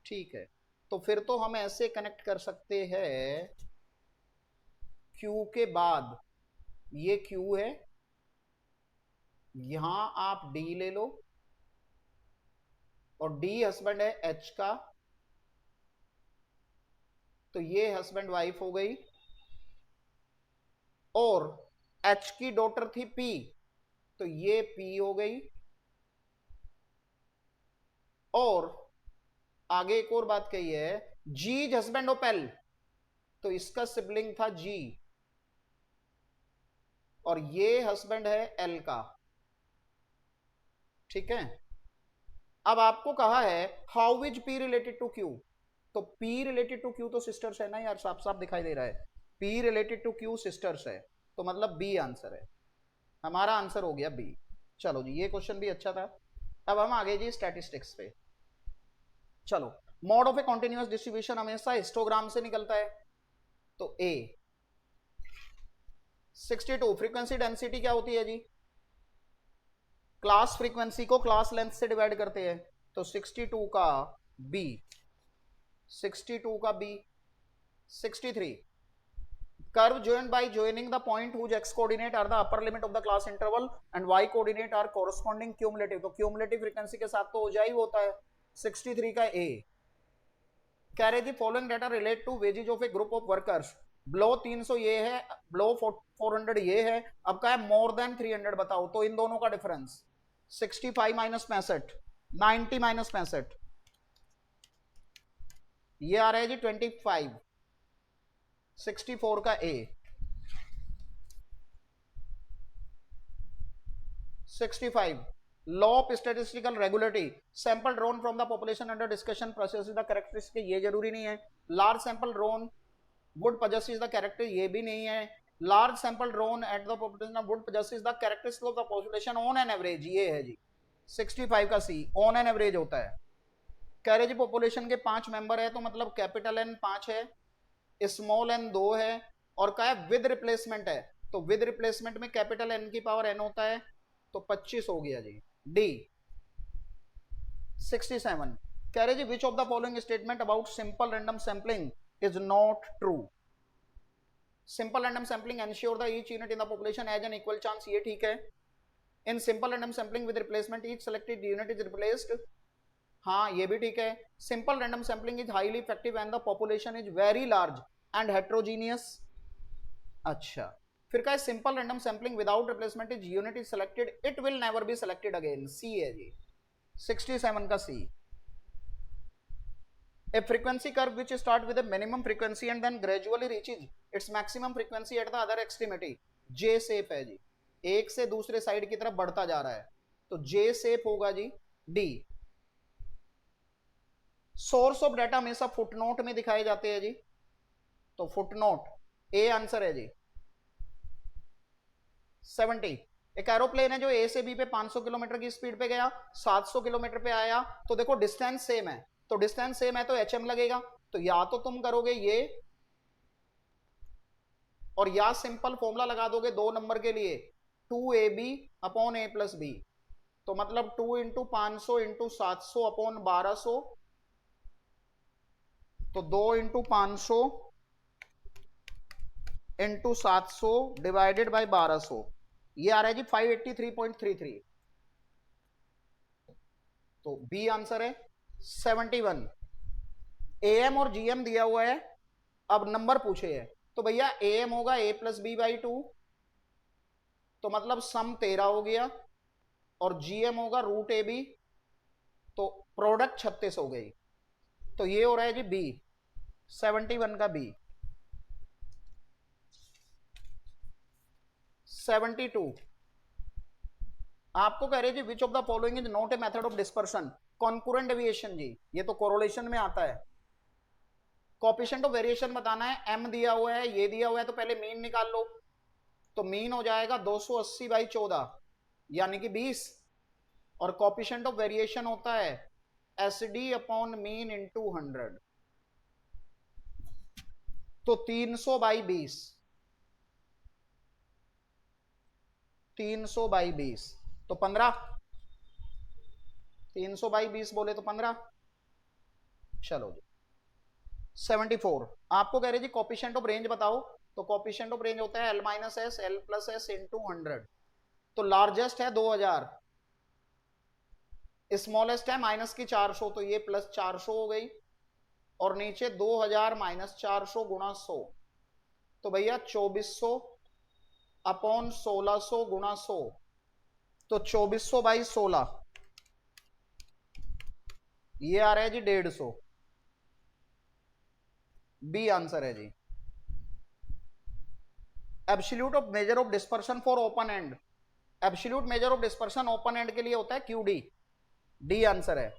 ठीक है, तो फिर तो हम ऐसे कनेक्ट कर सकते हैं, क्यू के बाद ये क्यू है, यहां आप डी ले लो और डी हस्बैंड है एच का, तो ये हस्बैंड वाइफ हो गई, और एच की डॉटर थी पी, तो ये पी हो गई, और आगे एक और बात कही है, जी हस्बैंड ऑफ एल, तो इसका सिबलिंग था जी, और ये हस्बैंड है एल का, ठीक है। अब आपको कहा है how is P related to Q, तो पी रिलेटेड टू क्यू तो सिस्टर्स है ना यार, साफ साफ दिखाई दे रहा है, P related to Q sisters है, तो मतलब बी आंसर है, हमारा आंसर हो गया बी। चलो जी, ये क्वेश्चन भी अच्छा था। अब हम आगे जी स्टैटिस्टिक्स पे। चलो, mod of A continuous distribution हमेशा हिस्टोग्राम से निकलता है, तो ए। 62 फ्रीक्वेंसी डेंसिटी क्या होती है जी, क्लास फ्रीक्वेंसी को क्लास लेंथ से डिवाइड करते हैं, तो 62 का बी, 62 का B. 63 curve joined by joining the point whose x coordinate are the upper limit of the class interval and y coordinate are corresponding cumulative, तो cumulative frequency के साथ तो हो जा ही होता है। 63 का a। कह रहे थी following data relate to wages of a group of workers, below 300 ये है, ब्लो 400 ये है, अब क्या है मोर देन 300 बताओ, तो इन दोनों का डिफरेंस 65 माइनस 65, 90 माइनस 65, ये आ रहा है जी 25। 64 का ए। 65 law of statistical regularity, sample drone from the population under discussion process the characteristic, ये जरूरी नहीं है। Large sample drone would possesses the character, ये भी नहीं है। Large sample drone at the population of would possesses the characteristics of the population on an average, ये है जी 65 का सी, ऑन एन एवरेज होता है। कह रहे जी पॉपुलेशन के 5 मेंबर है, तो मतलब कैपिटल एन 5 है, स्मॉल एन 2 है, और क्या है विद रिप्लेसमेंट है, तो विद रिप्लेसमेंट में कैपिटल एन की पावर एन होता है, तो 25 हो गया जी डी। 67 कह रहे जी which of the following statement about simple random sampling is not true. Simple random sampling ensure the each unit in the population has an equal chance, ये ठीक है। In simple random sampling with replacement each selected unit is replaced, हाँ ये भी ठीक है। Simple random sampling is highly effective and the population is very large and heterogeneous. अच्छा, फिर का simple random sampling without replacement is unit is selected, it will never be selected again, C है जी 67 का सी। A frequency curve which start with a minimum frequency and then gradually reaches its maximum frequency at the other extremity, J shape है जी, एक से दूसरे side की तरफ बढ़ता जा रहा है, तो J shape होगा जी D। सोर्स ऑफ डाटा हमेशा फुटनोट में दिखाए जाते हैं जी, तो फुटनोट ए आंसर है जी। 70 एक एरोप्लेन है जो ए से बी पे 500 किलोमीटर की स्पीड पे गया, 700 किलोमीटर पे आया, तो देखो डिस्टेंस सेम है, तो डिस्टेंस सेम है तो एचएम लगेगा, तो या तो तुम करोगे ये और या सिंपल फॉर्मूला लगा दोगे 2 नंबर के लिए 2ab upon a plus B, तो मतलब 2 इंटू 500 इंटू 700 अपॉन 1200, तो 2 इंटू 500 इंटू 700 डिवाइडेड बाई 1200, ये आ रहा है जी 583.33, तो बी आंसर है। 71 एएम और जीएम दिया हुआ है, अब नंबर पूछे है, तो भैया एएम होगा a प्लस बी बाई 2, तो मतलब सम 13 हो गया, और जीएम होगा रूट ए बी, तो प्रोडक्ट 36 हो गई, तो ये हो रहा है जी बी 71 का बी। 72 आपको कह रहे जी which of the following is not a method of dispersion, concurrent deviation जी, ये तो कोरिलेशन में आता है। कोएफिशिएंट ऑफ वेरिएशन बताना है, एम दिया हुआ है, ये दिया हुआ है, तो पहले मीन निकाल लो, तो मीन हो जाएगा 280 बाई 14 यानी कि 20, और कोएफिशिएंट ऑफ वेरिएशन होता है S D upon mean into 100, तो 300 बाई 20, 300 बाई 20 तो 15, 300 बाई 20 बोले तो 15। चलो जी 74 आपको कह रहे जी कोएफिशिएंट ऑफ रेंज बताओ, तो कोएफिशिएंट ऑफ रेंज होता है L minus S L plus S into 100, तो लार्जेस्ट है 2000, स्मॉलेस्ट है माइनस की 400, तो ये प्लस 400 हो गई, और नीचे 2000 माइनस 400 गुणा 100, तो भैया 2400 अपॉन 1600 गुणा 100, तो 2400 बाई 16, ये आ रहा है जी 150, बी आंसर है जी। Absolute of measure of dispersion for open end, absolute measure of dispersion open end के लिए होता है क्यूडी, डी आंसर है।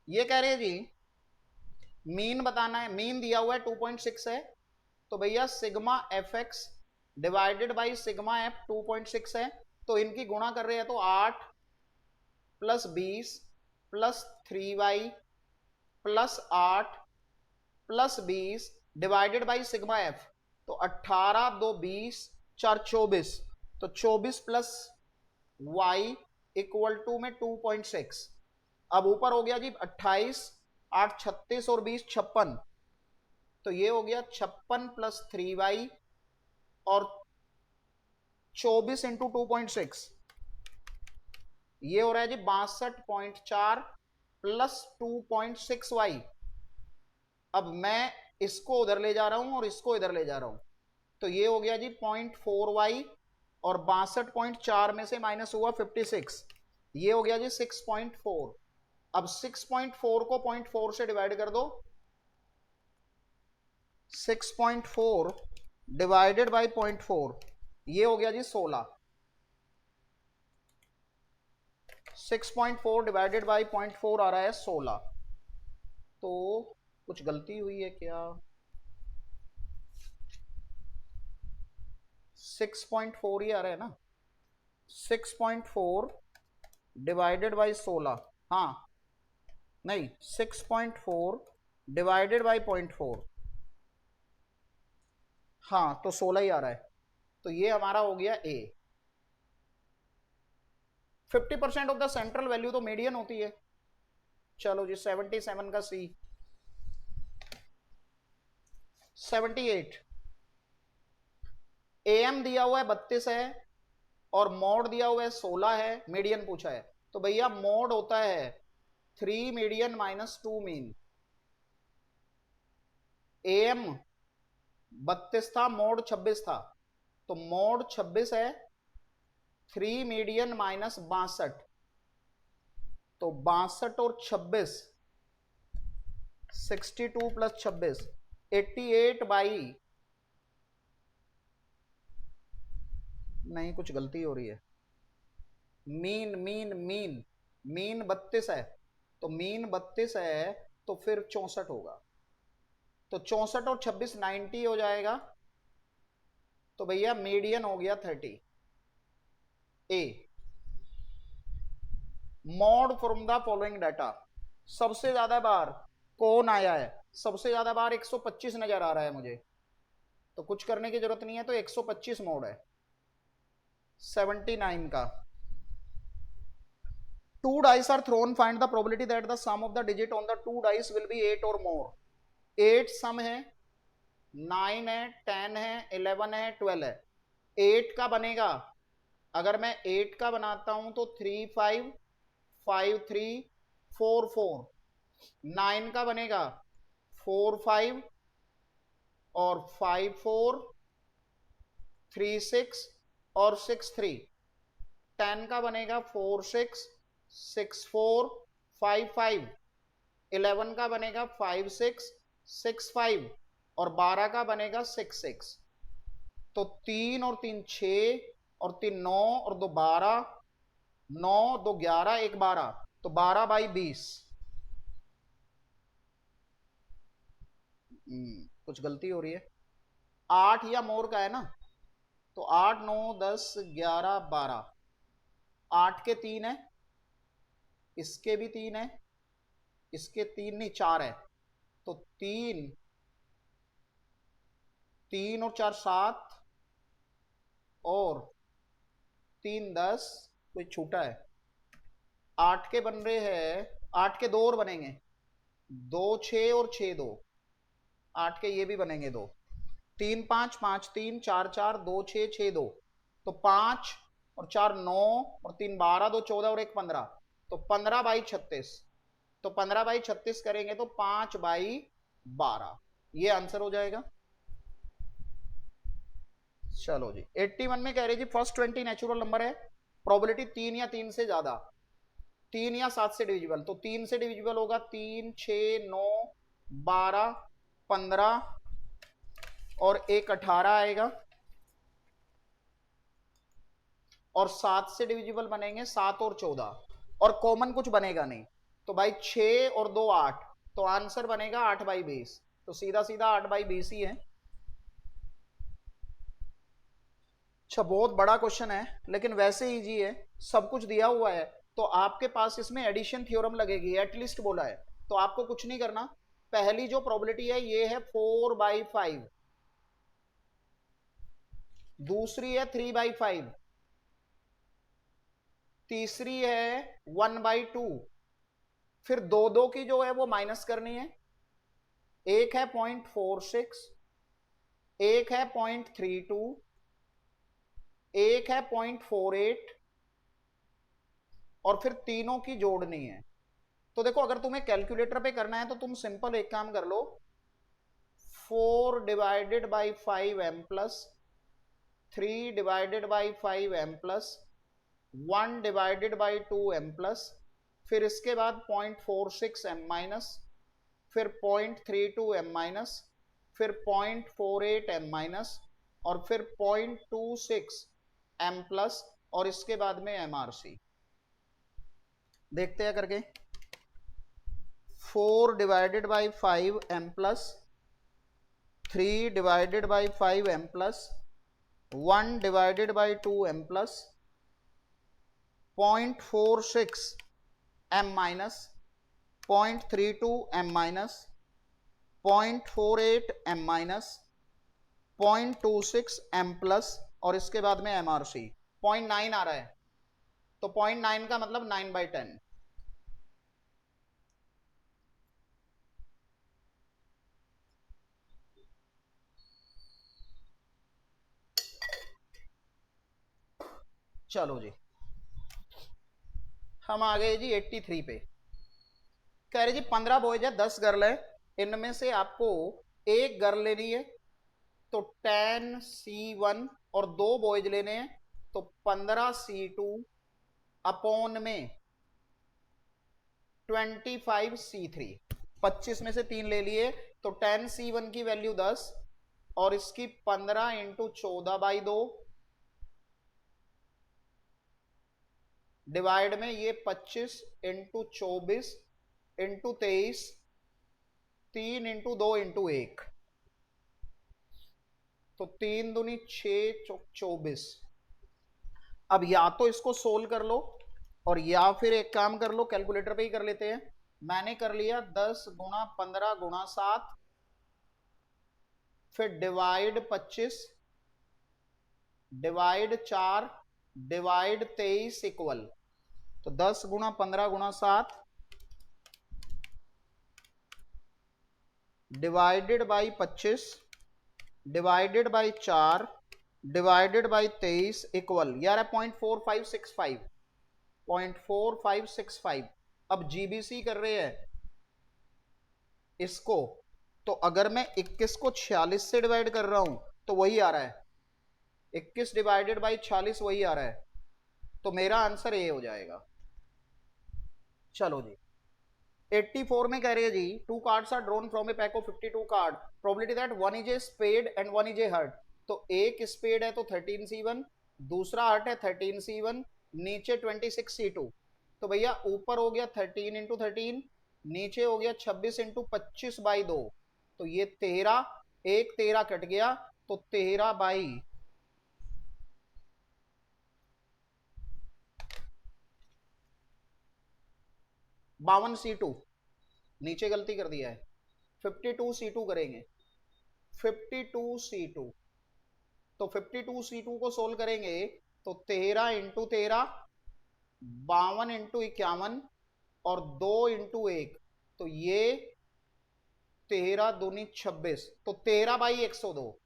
ये कह रहे हैं जी मीन बताना है, मीन दिया हुआ है 2.6 है, तो भैया sigma F x divided by sigma F 2.6 है, तो इनकी गुणा कर रहे हैं तो 8 plus 20 plus 3y plus 8 plus 20 divided by sigma F, तो 18 2 20 4 24, तो 24 प्लस y इक्वल टू में 2.6। अब ऊपर हो गया जी 28, 8 36 और 20 56, तो ये हो गया 56 प्लस 3y और 24 इंटू 2.6, ये हो रहा है जी 62.4 प्लस 2.6y। अब मैं इसको उधर ले जा रहा हूं और इसको इधर ले जा रहा हूं, तो ये हो गया जी 0.4y और 62.4 में से माइनस हुआ 56, ये हो गया जी 6.4। अब 6.4 को 0.4 से डिवाइड कर दो, 6.4 डिवाइडेड बाई 0.4, ये हो गया जी 16। 6.4 डिवाइडेड बाई 0.4 आ रहा है 16, तो कुछ गलती हुई है क्या? 6.4 ही आ रहा है ना, 6.4 डिवाइडेड बाई 16, हाँ नहीं 6.4 डिवाइडेड बाई 0.4, हाँ तो 16 ही आ रहा है, तो ये हमारा हो गया ए। 50% ऑफ द सेंट्रल वैल्यू तो मीडियन होती है। चलो जी 77 का सी। 78 एम दिया हुआ है 32 है और मोड दिया हुआ है 16 है, मीडियन पूछा है, तो भैया मोड होता है 3 मीडियन माइनस 2 मीन। एम 32 था, मोड 26 था, तो मोड 26 है 3 मीडियन माइनस 62, तो 62 और 26 62 प्लस 26 88 बाई, नहीं कुछ गलती हो रही है, मीन मीन मीन मीन 32 है, तो मीन 32 है तो फिर 64 होगा, तो 64 और 26 90 हो जाएगा, तो भैया मीडियन हो गया 30। A mode from the following data, सबसे ज्यादा बार कौन आया है? सबसे ज्यादा बार 125 नजर आ रहा है मुझे, तो कुछ करने की जरूरत नहीं है, तो 125 मोड है। 79 का two dice are thrown, find the probability that the sum of the digit on the two dice will be 8 or more। 8 सम है, 9 है, 10 है, 11 है, 12 है। 8 का बनेगा, अगर मैं 8 का बनाता हूं तो 3 5 5 3 4 4। 9 का बनेगा 4 5 और 5 4 3 6 और 6 3। 10 का बनेगा 4 6 6 4 5 5। 11 का बनेगा 5 6 6 5 और 12 का बनेगा 6 6। तो 3 और 3 6 और 3 9 और 2 12, 9 2 11 1 12, तो 12 बाई 20। कुछ गलती हो रही है, 8 या मोर का है ना, तो 8 9 10 11 12, 8 के 3 है, इसके भी 3 है, इसके 3 नहीं 4 है, तो 3 3 और 4 7 और 3 10, कोई छूटा है, 8 के बन रहे हैं, 8 के 2 और बनेंगे, 2 6 और 6 2, 8 के ये भी बनेंगे 2, 3 5 5 3 4 4 2 6 6 2, तो 5 और 4 9 और 3 12 2 14 और 1 15, तो 15 बाई 36, तो 15 बाई 36 करेंगे तो 5 बाई 12, ये आंसर हो जाएगा। चलो जी 81 में कह रहे जी फर्स्ट 20 नेचुरल नंबर है, प्रोबेबिलिटी 3 या 3 से ज्यादा, 3 या 7 से डिविजिबल, तो 3 से डिविजिबल होगा, 3 6 9 12 15 और एक 18 आएगा, और 7 से डिविजिबल बनेंगे 7 और 14, और कॉमन कुछ बनेगा नहीं, तो भाई 6 और 2 8, तो आंसर बनेगा 8/20, तो सीधा सीधा 8/20 ही है। अच्छा, बहुत बड़ा क्वेश्चन है लेकिन वैसे इजी है, सब कुछ दिया हुआ है, तो आपके पास इसमें एडिशन थ्योरम लगेगी, एटलीस्ट बोला है, तो आपको कुछ नहीं करना। पहली जो प्रोबेबिलिटी है ये है 4/5, दूसरी है 3/5, तीसरी है 1/2, फिर दो दो की जो है वो माइनस करनी है, एक है 0.46, एक है 0.32, एक है 0.48, और फिर तीनों की जोड़नी है। तो देखो, अगर तुम्हें कैलकुलेटर पे करना है तो तुम सिंपल एक काम कर लो, 4/5 m plus 3/5 m plus 1/2 m plus, फिर इसके बाद 0.46 m माइनस, फिर 0.32 m माइनस, फिर 0.48 m माइनस, और फिर 0.26 m प्लस, और इसके बाद में MRC। देखते हैं करके, 4/5 m plus 3/5 m plus 1/2 m plus 0.46 m minus 0.32 m minus 0.48 m minus 0.26 m plus, और इसके बाद में MRC 0.9 आ रहा है, तो 0.9 का मतलब 9/10। चलो जी, हम आ गए जी 83 पे। कह रहे जी 15 बॉयज है 10 गर्ल है, इनमें से आपको एक गर्ल लेनी है, तो 10C1, और दो बॉयज लेने हैं, तो 15C2 अपॉन में 25C3। 25 में से 3 ले लिए, तो 10C1 की वैल्यू 10, और इसकी 15 इंटू 14/2, डिवाइड में ये 25 इंटू 24 इंटू 23, 3 इंटू 2 इंटू 1, तो 3 दूनी 6 24। अब या तो इसको सोल्व कर लो, और या फिर एक काम कर लो, कैलकुलेटर पे ही कर लेते हैं। मैंने कर लिया 10 गुणा 15 गुणा 7, फिर डिवाइड 25, डिवाइड 4, डिवाइड 23 इक्वल, तो 10 गुणा 15 गुणा 7 divided by 25 divided by 4 divided by 23 equal, यार है 0.4565, 0.4565। अब जीबीसी कर रहे हैं इसको, तो अगर मैं 21 को 46 से डिवाइड कर रहा हूं तो वही आ रहा है, 21 डिवाइडेड बाई 46 वही आ रहा है, तो मेरा आंसर ए हो जाएगा। चलो जी, 84 में कह रही है जी, two cards are drawn from a pack of 52 card, probability that one is a spade and one is a heart, तो एक स्पेड है तो 13C1, दूसरा हर्ट है 13C1, नीचे 26C2, तो भैया ऊपर हो गया 13 इंटू 13, नीचे हो गया 26 इंटू 25/2, तो ये 13, एक 13 कट गया, तो 13/52C2, नीचे गलती कर दिया है, 52C2 करेंगे, 52C2, तो 52C2 को सोल्व करेंगे, तो 13 इंटू 13, 52 इंटू 51, और 2 इंटू 1, तो ये 13 दूनी 26, तो 13/102,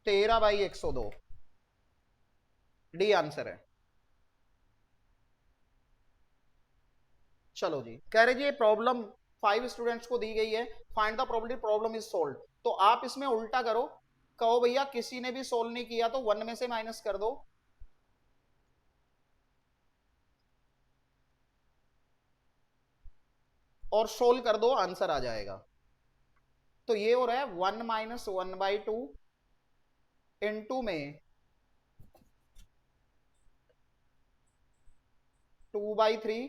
13/102 डी आंसर है। चलो जी, कह रहे जी ये प्रॉब्लम 5 स्टूडेंट्स को दी गई है, find the probability problem is solve, तो आप इसमें उल्टा करो, कहो भैया किसी ने भी सोल्व नहीं किया तो 1 में से माइनस कर दो, और सोल्व कर दो, आंसर आ जाएगा। तो ये हो रहा है 1 माइनस 1/2 इंटू में 2/3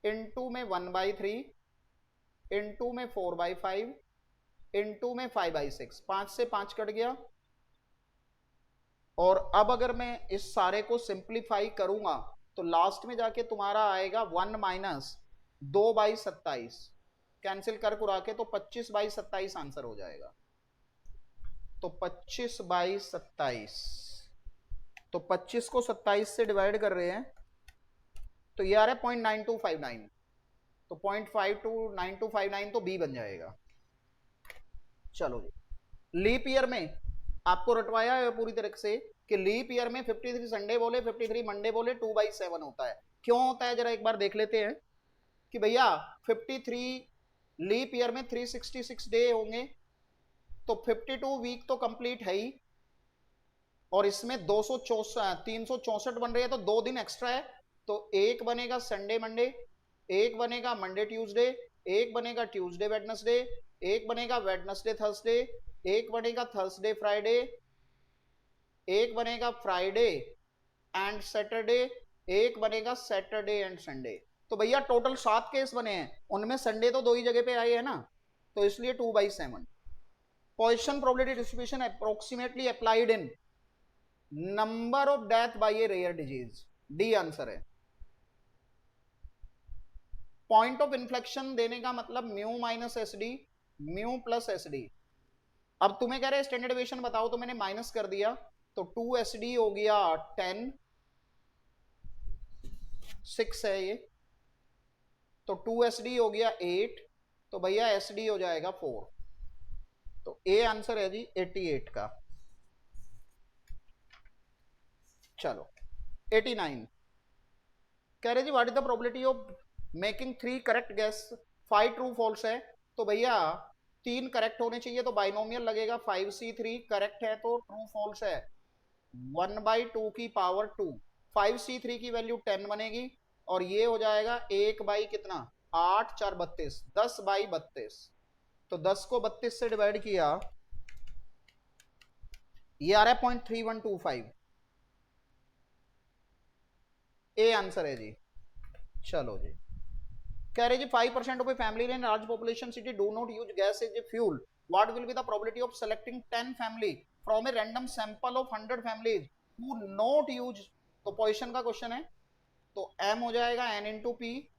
इंटू में 1/3 इंटू में 4/5 इंटू में 5/6। 5 से 5 कट गया। और अब अगर मैं इस सारे को सिंप्लीफाई करूंगा तो लास्ट में जाके तुम्हारा आएगा 1 माइनस 2/27। कैंसिल कर कुरा के तो 25/27 आंसर हो जाएगा। तो 25/27, तो 25 को 27 से डिवाइड कर रहे हैं तो ये आ रहा है 0.9259। तो 0.529259 तो बी बन जाएगा। चलो जी, लीप ईयर में आपको रटवाया है पूरी तरह से कि लीप ईयर में 53 संडे बोले, 53 मंडे बोले, 2/7 होता है। क्यों होता है जरा एक बार देख लेते हैं कि भैया 53 लीप ईयर में 366 डे होंगे, तो 52 वीक तो कंप्लीट है ही, और इसमें 364 बन रही है, तो 2 दिन एक्स्ट्रा है। तो एक बनेगा संडे मंडे, एक बनेगा मंडे ट्यूसडे, एक बनेगा ट्यूसडे वेडनेसडे, एक बनेगा वेडनेसडे थर्सडे, एक बनेगा थर्सडे फ्राइडे, एक बनेगा फ्राइडे एंड सैटरडे, एक बनेगा सैटरडे एंड संडे। तो भैया टोटल 7 केस बने हैं, उनमें संडे तो 2 ही जगह पे आए हैं ना, तो इसलिए 2/7। Poisson probability distribution approximately applied in number of death by a rare disease, D answer है। पॉइंट ऑफ इन्फ्लेक्शन देने का मतलब mu minus S D, mu plus S D. अब तुम्हें कह रहे स्टैंडर्ड डेविएशन बताओ, तो मैंने माइनस कर दिया, तो 2 एस डी हो गया 10, 6 है ये, तो 2 एस डी हो गया 8, तो भैया एस डी हो जाएगा 4। तो ए आंसर है जी 88 का। चलो 89 कह रहे जी what is the probability of making 3 correct guess, 5 true false है। तो भैया 3 करेक्ट होने चाहिए, तो बाइनोमियल लगेगा। 5C3 करेक्ट है तो ट्रू फॉल्स है 1/2 की पावर 2। 5C3 की वैल्यू 10 बनेगी, और ये हो जाएगा 1 बाई कितना, 8 4 32, 10/32। तो 10 को 32 से डिवाइड किया, ये आ रहा है 0.3125। ए आंसर है जी। चलो जी, कह रहे जी 5% of a family in large population city do not use gas as a fuel, what will be the probability of selecting 10 family from a random sample of 100 families who not use. तो Poisson का question है, तो m हो जाएगा n into P,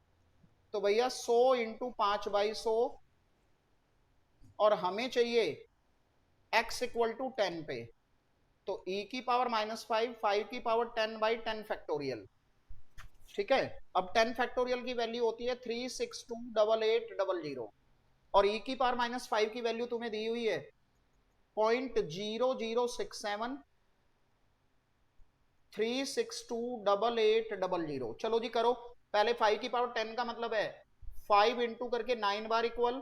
तो भैया 100 into 5/100, और हमें चाहिए x इक्वल टू 10 पे, तो e की पावर -5, 5 की पावर 10/10 फैक्टोरियल। ठीक है, अब 10 फैक्टोरियल की वैल्यू होती है 3628800, और e की पावर -5 की वैल्यू तुम्हें दी हुई है 0.0067 3628800। चलो जी करो, पहले 5 की पावर 10 का मतलब है 5 इंटू करके 9 बार इक्वल,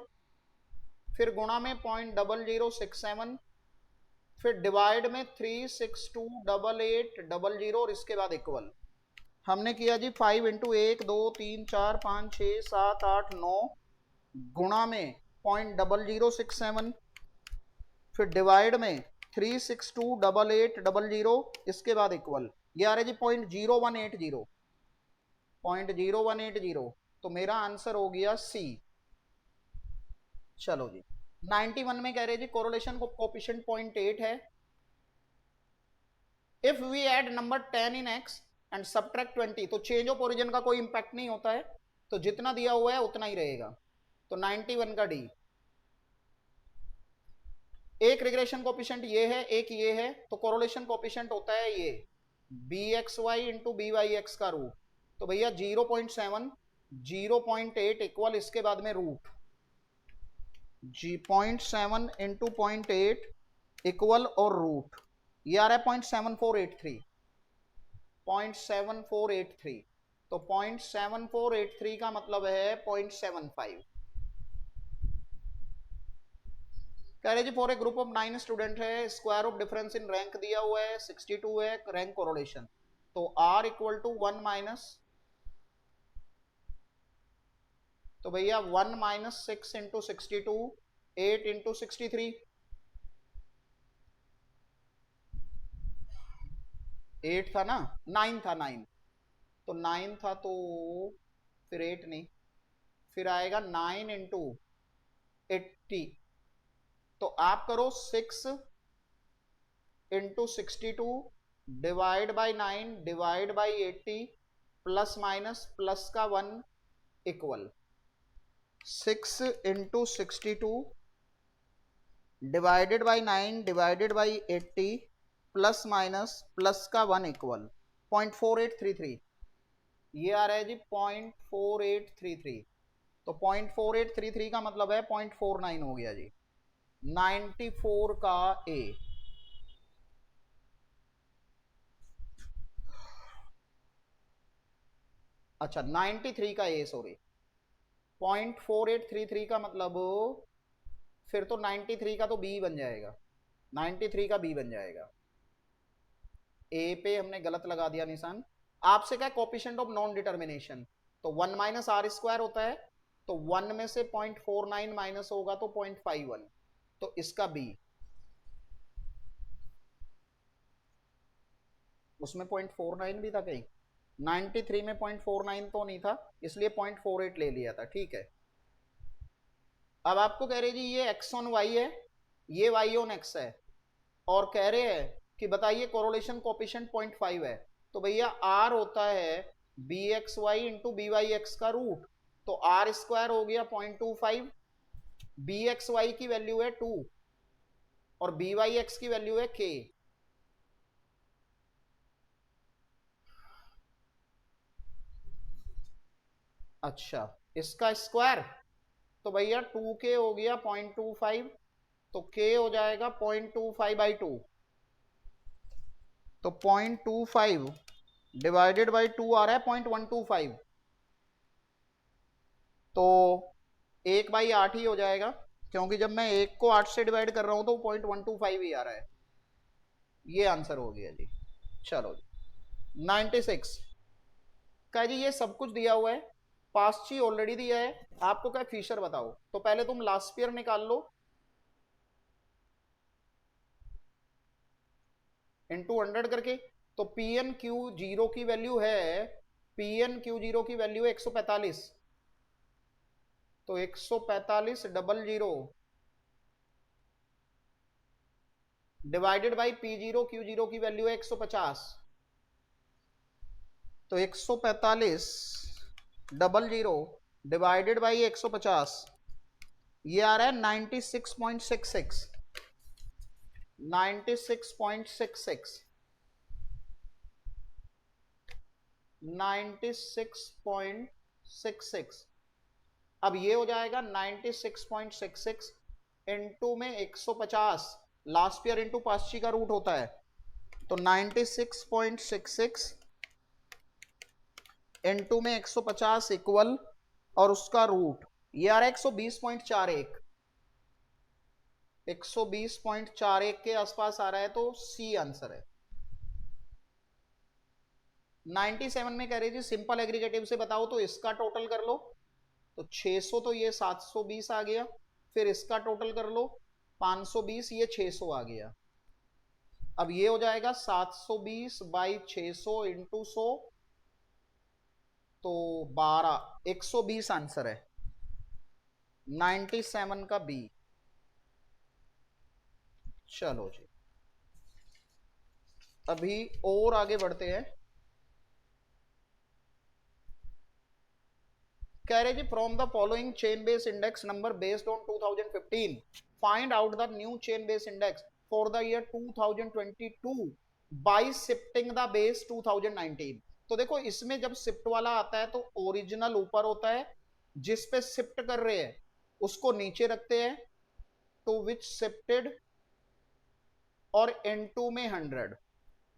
फिर गुणा में 0.0067, फिर डिवाइड में 3628800, और इसके बाद इक्वल। हमने किया जी 5 इंटू 1 2 3 4 5 6 7 8 9 गुणा में 0.0067, फिर डिवाइड में 3628800, इसके बाद इक्वल। ये आ रहा है जी 0.0180, 0.0180, तो मेरा आंसर हो गया सी। चलो जी 91 में कह रहे जी कोरिलेशन कोएफिशिएंट 0.8 है। If we add number 10 in X and subtract 20, तो चेंज ऑफ ओरिजिन का कोई इंपैक्ट नहीं होता है, तो जितना दिया हुआ है उतना ही रहेगा। तो 91 का डी। एक रिग्रेशन कोएफिशिएंट ये है, एक ये है, तो कोरिलेशन कोएफिशिएंट होता है ये bxy इंटू byx का रूट। तो भैया 0.7 0.8 इक्वल, इसके बाद में रूट जी 0.7 इंटू 0.8 इक्वल और रूट, ये आ रहा है 0.7483, 0.7483। तो 0.7483 का मतलब है 0.75। कह रहे जी for a group of 9 student है, square of difference in rank दिया हुआ है 62 है, रैंक कोरिलेशन, तो r इक्वल टू 1 माइनस तो भैया 1 माइनस 6 इंटू 62, 8 इंटू 63, 8 था ना, 9 था, 9, तो 9 था तो फिर 8 नहीं, फिर आएगा 9 इंटू 80। तो आप करो 6 into 62 divide by 9 divide by 80 plus minus plus का 1 equal 6 into 62 divided by 9 divided by 80 plus minus plus का 1 इक्वल 0.4833। ये आ रहा है जी 0.4833। तो 0.4833 का मतलब है 0.49 हो गया जी, 94 का ए। अच्छा 93 का ए, सॉरी, 0.4833 का मतलब फिर तो 93 का तो बी बन जाएगा, 93 का बी बन जाएगा। ए पे हमने गलत लगा दिया निशान। आपसे क्या कोफिशिएंट ऑफ नॉन डिटर्मिनेशन, तो 1 माइनस आर स्क्वायर होता है, तो 1 में से 0.49 माइनस होगा तो 0.51, तो इसका बी। उसमें 0.49 भी था कहीं, 93 में 0.49 तो नहीं था, इसलिए 0.48 ले लिया था, ठीक है। अब आपको कह रहे जी ये एक्स ऑन वाई है, ये वाई ऑन एक्स है, और कह रहे हैं कि बताइए कोरोलेशन कोफिशिएंट 0.5 है, तो भैया आर होता है B X Y into B Y X का रूट, तो आर स्क्वायर हो गया 0.25, बी एक्स वाई की वैल्यू है 2 और बी वाई एक्स की वैल्यू है के। अच्छा, इसका स्क्वायर, तो भैया 2k हो गया 0.25, तो k हो जाएगा 0.25/2, तो 0.25 डिवाइडेड बाई 2 आ रहा है 0.125, तो 1/8 ही हो जाएगा, क्योंकि जब मैं 1 को 8 से डिवाइड कर रहा हूं तो 0.125 ही आ रहा है। ये आंसर हो गया जी। चलो जी 96 का जी, ये सब कुछ दिया हुआ है, पास्ची ऑलरेडी दिया है, आपको क्या फीचर बताओ, तो पहले तुम लास्ट ईयर निकाल लो इनटू 100 करके, तो पी एन क्यू जीरो की वैल्यू है, पी एन क्यू जीरो की वैल्यू है 145, तो 145 double zero divided by P zero Q zero की वैल्यू है 150, तो 145 डबल जीरो डिवाइडेड बाई 150, ये आ रहा है 96.66, 96.66, 96.66। अब ये हो जाएगा 96.66 इंटू में 150, लास्ट ईयर इंटू पास्ची का रूट होता है, तो 96.66 इंटू में 150 इक्वल और उसका रूट, ये आ रहा है 120.41, 120.41 के आसपास आ रहा है, तो सी आंसर है। 97 में कह रही थी सिंपल एग्रीगेटिव से बताओ, तो इसका टोटल कर लो, तो 600 तो ये 720 आ गया, फिर इसका टोटल कर लो 520, ये 600 आ गया। अब ये हो जाएगा 720 बाई 600 इंटू 100, तो 12, 120 आंसर है 97 का बी। चलो जी अभी और आगे बढ़ते हैं। कह रहे जी from the following chain base index number based on 2015 find out the new chain base index for the year 2022 by shifting the base 2019। तो देखो इसमें जब शिफ्ट वाला आता है तो ओरिजिनल ऊपर होता है, जिस पे शिफ्ट कर रहे हैं उसको नीचे रखते हैं, टू विच शिफ्टेड, और N2 में 100।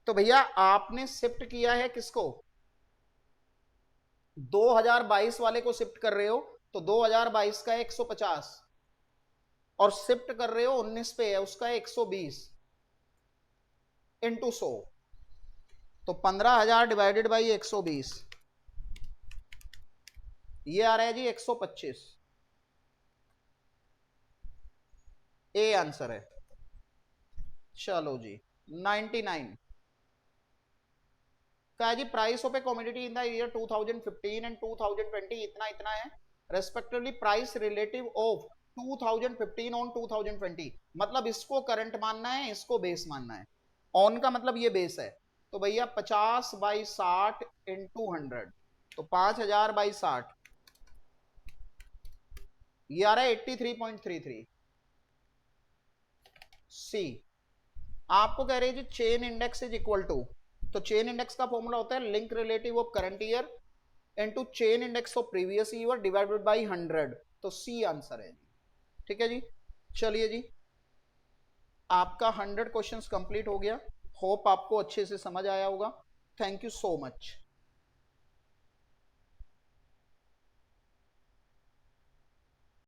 तो भैया आपने शिफ्ट किया है किसको, 2022 वाले को शिफ्ट कर रहे हो, तो 2022 का 150, और शिफ्ट कर रहे हो 19 पे है उसका 120 इंटू 100, तो 15,000 डिवाइडेड बाई 120, ये आ रहा है जी 125, ए आंसर है। चलो जी 99 का है जी, price of a commodity in the year 2015 and 2020 इतना इतना है, respectively price relative of 2015 on 2020, मतलब इसको करंट मानना है, इसको बेस मानना है। ऑन का मतलब ये बेस है, तो भैया 50/60 इंटू 100, तो 5000/60, ये आ रहा है 83.33। सी, आपको कह रहे हैं जी chain index is equal to, तो चेन इंडेक्स का फॉर्मूला होता है link relative of current year into chain index of previous year divided by 100, तो सी आंसर है। ठीक है जी, चलिए जी, आपका 100 क्वेश्चंस कंप्लीट हो गया। होप आपको अच्छे से समझ आया होगा। Thank you so much.